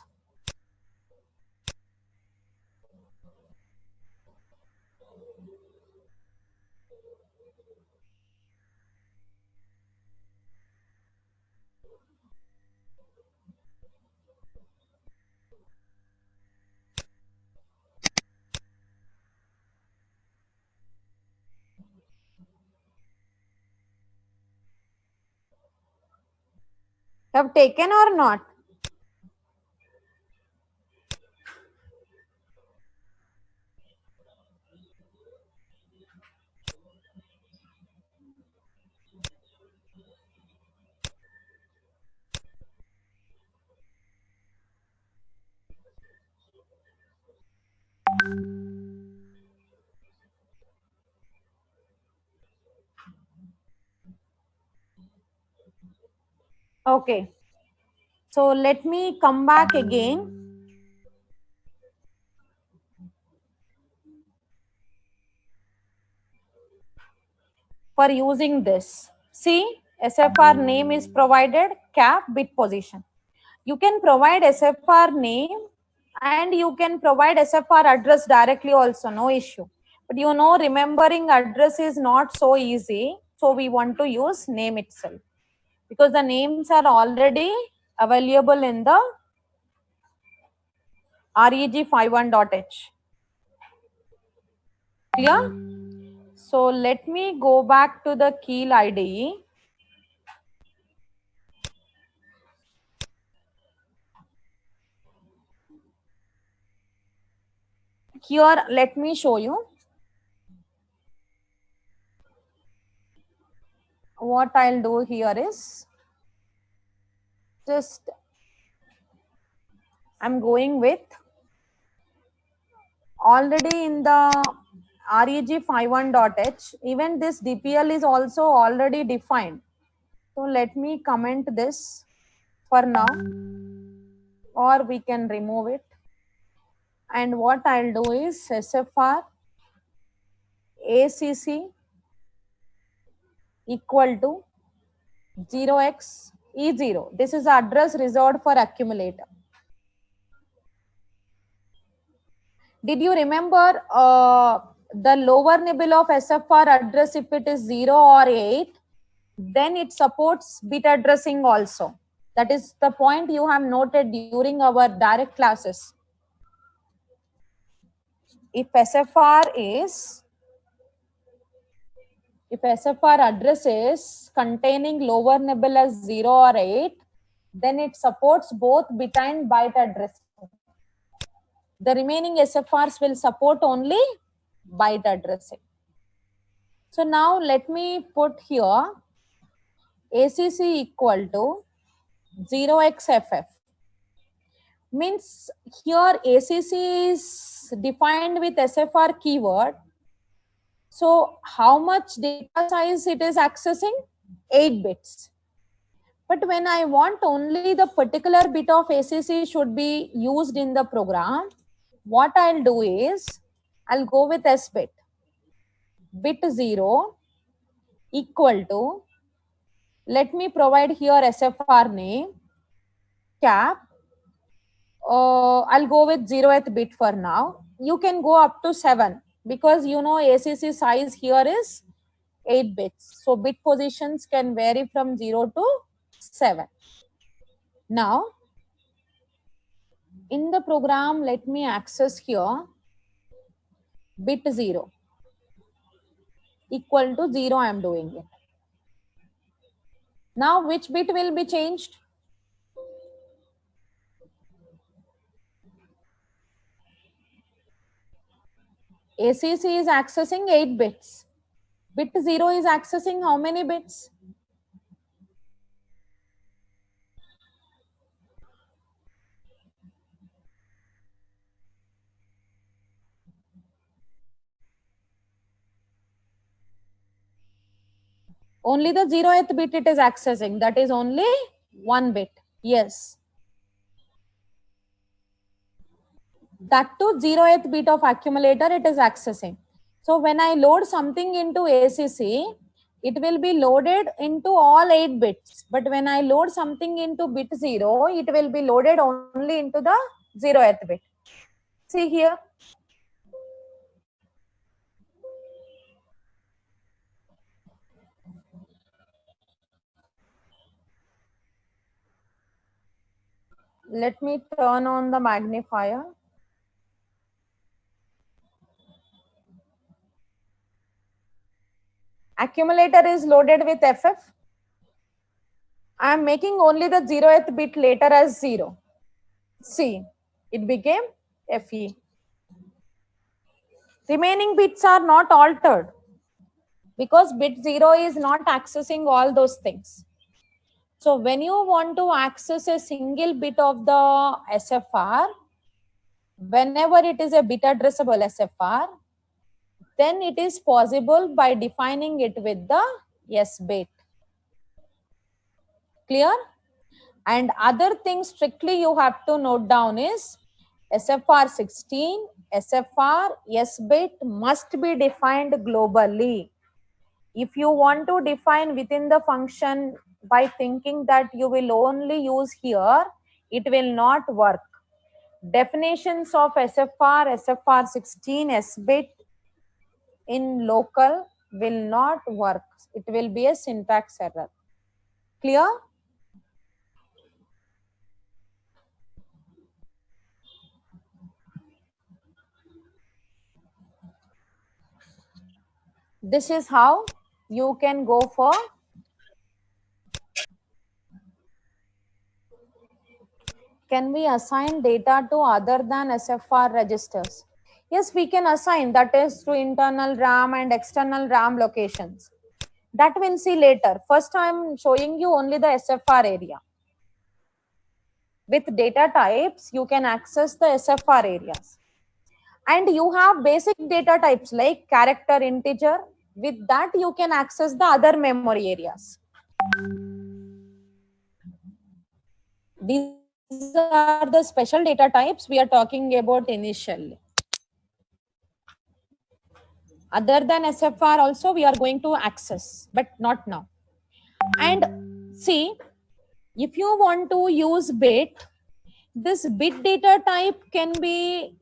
Have taken or not? Okay. So let me come back again. For using this. See, SFR name is provided, cap, bit position. You can provide SFR name and you can provide SFR address directly also, no issue. But you know, remembering address is not so easy. So we want to use name itself because the names are already available in the reg51.h. Clear? So let me go back to the Keil IDE. Here, let me show you. What I'll do here is just I'm going with already in the reg51.h. Even this DPL is also already defined. So let me comment this for now, or we can remove it. And what I'll do is SFR ACC equal to 0x E0. This is address reserved for accumulator. Did you remember the lower nibble of SFR address if it is 0 or 8, then it supports bit addressing also. That is the point you have noted during our direct classes. If SFR address is containing lower nibble as 0 or 8, then it supports both bit and byte addressing. The remaining SFRs will support only byte addressing. So now let me put here ACC equal to 0xFF. Means here ACC is defined with SFR keyword. So how much data size it is accessing? 8 bits. But when I want only the particular bit of ACC should be used in the program, what I'll do is I'll go with S bit. Bit 0 equal to, let me provide here SFR name, cap. I'll go with 0th bit for now. You can go up to 7 because you know ACC size here is 8 bits. So bit positions can vary from 0 to 7. Now, in the program, let me access here bit 0 equal to 0. I am doing it. Now, which bit will be changed? ACC is accessing 8 bits. Bit 0 is accessing how many bits? Only the 0th bit it is accessing. That is only 1 bit. Yes. That to 0th bit of accumulator it is accessing. So when I load something into ACC, it will be loaded into all 8 bits. But when I load something into bit 0, it will be loaded only into the 0th bit. See here. Let me turn on the magnifier. Accumulator is loaded with FF. I am making only the 0th bit later as 0. See, it became FE. Remaining bits are not altered because bit 0 is not accessing all those things. So when you want to access a single bit of the SFR, whenever it is a bit addressable SFR, then it is possible by defining it with the S bit. Clear? And other things strictly you have to note down is SFR 16, SFR S bit must be defined globally. If you want to define within the function by thinking that you will only use here, it will not work. Definitions of SFR, SFR 16, S bit in local will not work. It will be a syntax error. Clear? This is how you can go for. Can we assign data to other than SFR registers? Yes, we can assign, that is to internal RAM and external RAM locations. That we'll see later. First, I'm showing you only the SFR area. With data types, you can access the SFR areas. And you have basic data types like character, integer. With that, you can access the other memory areas. These are the special data types we are talking about initially. Other than SFR also we are going to access, but not now. And see, if you want to use bit, this bit data type can be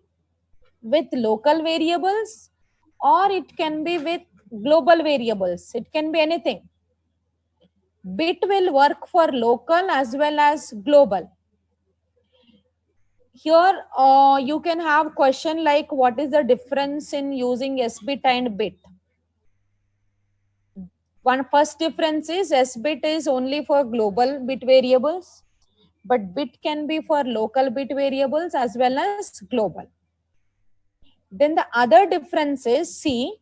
with local variables or it can be with global variables. It can be anything. Bit will work for local as well as global. Here you can have question like what is the difference in using S bit and bit. One first difference is S bit is only for global bit variables, but bit can be for local bit variables as well as global. Then the other difference is, see,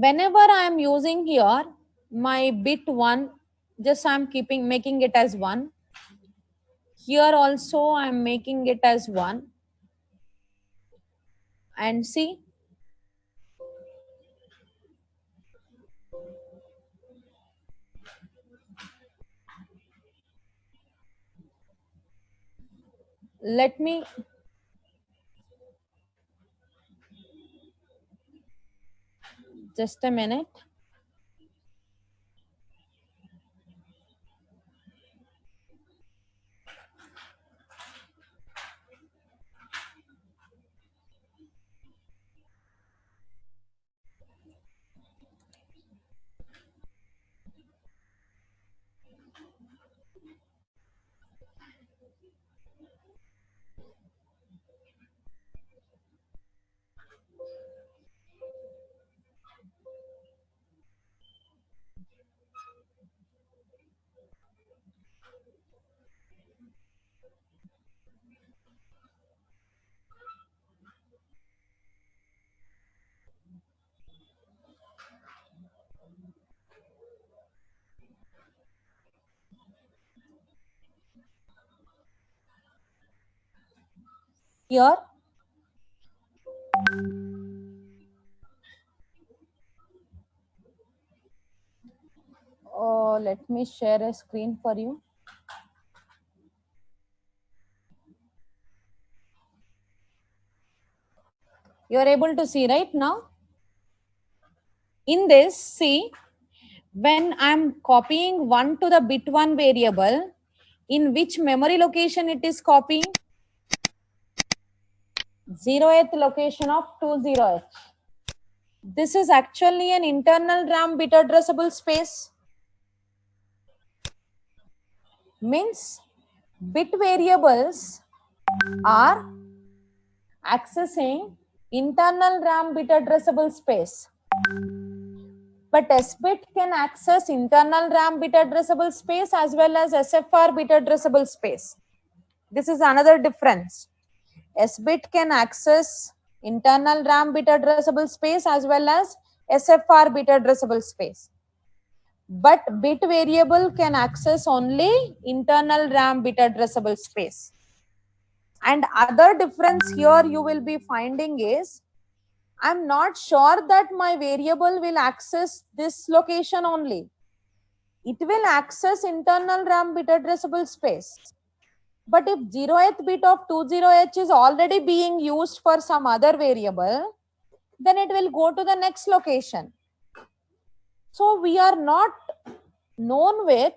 whenever I am using here my bit 1, just I am making it as 1. Here also I am making it as 1. And see, let me just a minute. Here, let me share a screen for you. You are able to see right now. In this, see, when I'm copying 1 to the bit 1 variable, in which memory location it is copying? 0th location of 20H. This is actually an internal RAM bit addressable space. Means bit variables are accessing internal RAM bit addressable space. But SBIT can access internal RAM bit addressable space as well as SFR bit addressable space. This is another difference. SBIT can access internal RAM bit addressable space as well as SFR bit addressable space. But bit variable can access only internal RAM bit addressable space. And other difference here you will be finding is, I'm not sure that my variable will access this location only. It will access internal RAM bit addressable space. But if 0th bit of 20H is already being used for some other variable, then it will go to the next location. So we are not known with,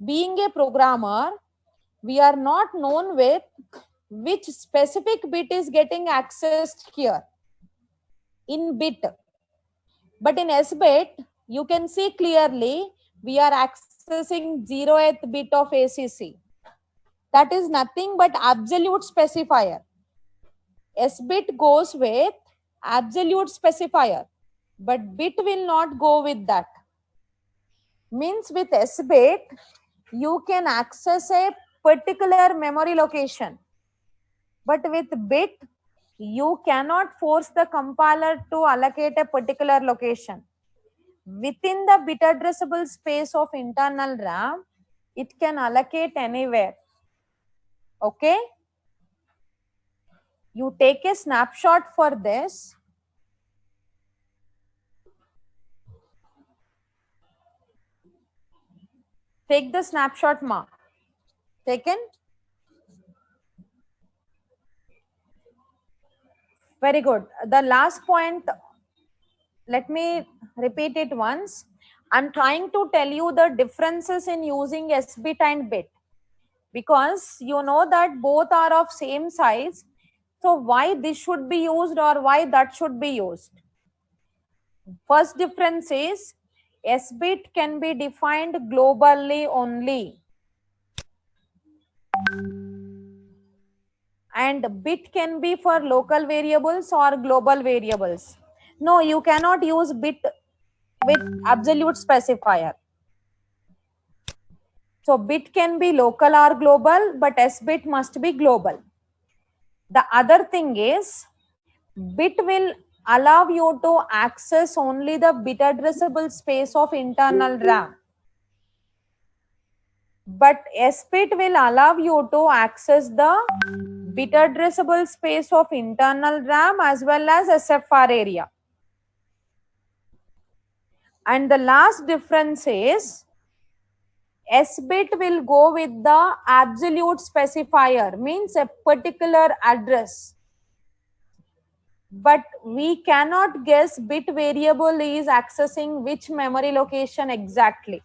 being a programmer, we are not known with which specific bit is getting accessed here in bit. But in SBIT, you can see clearly we are accessing 0th bit of ACC. That is nothing but absolute specifier. SBIT goes with absolute specifier, but bit will not go with that. Means with SBIT, you can access a particular memory location. But with bit, you cannot force the compiler to allocate a particular location. Within the bit addressable space of internal RAM, it can allocate anywhere. Okay? You take a snapshot for this. Take the snapshot, ma. Taken? Very good. The last point, let me repeat it once. I'm trying to tell you the differences in using SBIT and bit, because you know that both are of same size. So why this should be used or why that should be used? First difference is SBIT can be defined globally only, and bit can be for local variables or global variables. No, you cannot use bit with absolute specifier. So bit can be local or global, but SBIT must be global. The other thing is, bit will allow you to access only the bit addressable space of internal RAM. But SBIT will allow you to access the bit addressable space of internal RAM as well as SFR area. And the last difference is SBIT will go with the absolute specifier, means a particular address. But we cannot guess bit variable is accessing which memory location exactly.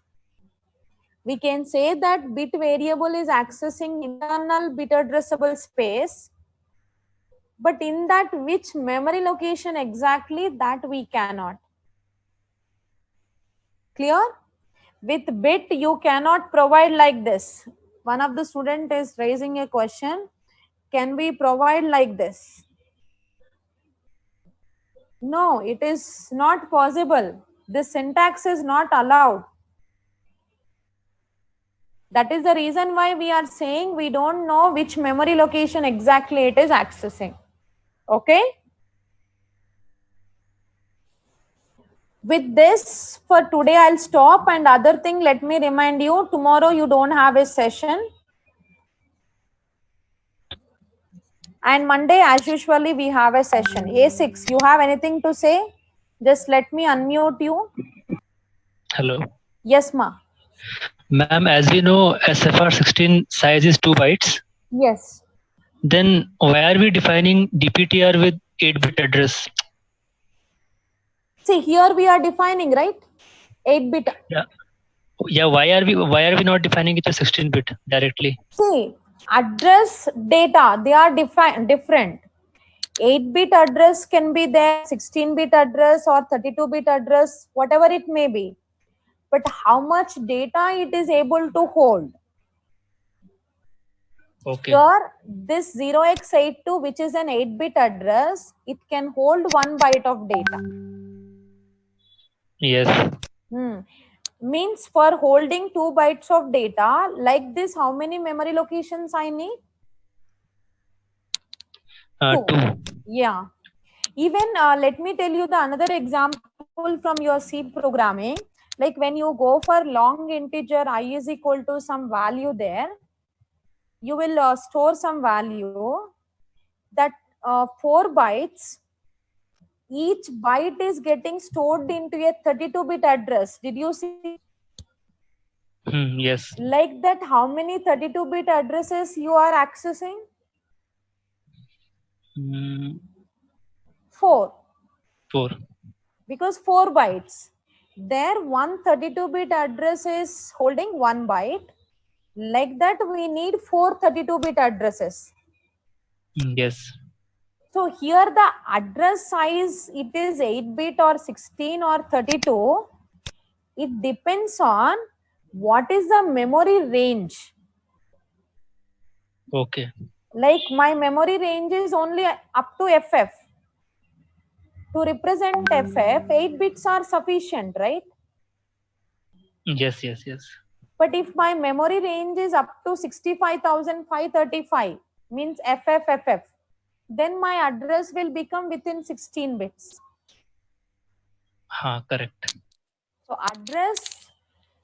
We can say that bit variable is accessing internal bit addressable space, but in that which memory location exactly, that we cannot. Clear? With bit you cannot provide like this. One of the student is raising a question, can we provide like this? No, it is not possible. This syntax is not allowed. That is the reason why we are saying we don't know which memory location exactly it is accessing. Okay? With this, for today I'll stop, and other thing, let me remind you, tomorrow you don't have a session. And Monday, as usually, we have a session. A6, you have anything to say? Just let me unmute you. Hello. Yes, ma. Ma'am, as we know, SFR16 size is 2 bytes. Yes. Then why are we defining DPTR with 8-bit address? See, here we are defining, right? 8-bit. Yeah. Why are we not defining it as 16-bit directly? See, address data, they are different. 8-bit address can be there, 16-bit address or 32-bit address, whatever it may be. But how much data it is able to hold? Okay. Here, this 0x82, which is an 8-bit address, it can hold 1 byte of data. Yes. Means for holding 2 bytes of data, like this, how many memory locations I need? 2. Yeah. Even let me tell you the another example from your C programming. Like when you go for long integer I is equal to some value there, you will store some value that 4 bytes. Each byte is getting stored into a 32-bit address. Did you see? Yes. Like that, how many 32-bit addresses you are accessing? 4. Because 4 bytes. There, one 32-bit address is holding 1 byte. Like that, we need 4 32-bit addresses. Yes. So here the address size, it is 8-bit or 16 or 32. It depends on what is the memory range. Okay. Like my memory range is only up to FF. To represent FF, 8 bits are sufficient, right? Yes. But if my memory range is up to 65,535, means FF, then my address will become within 16 bits. Correct. So address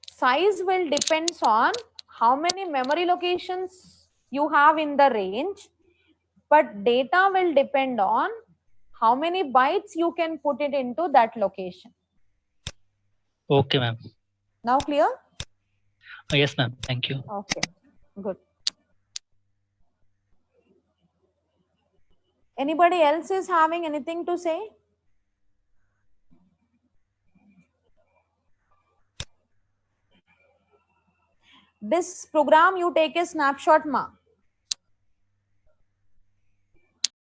size will depends on how many memory locations you have in the range, but data will depend on how many bytes you can put it into that location. Okay, ma'am. Now clear? Yes, ma'am. Thank you. Okay, good. Anybody else is having anything to say? This program you take a snapshot, ma.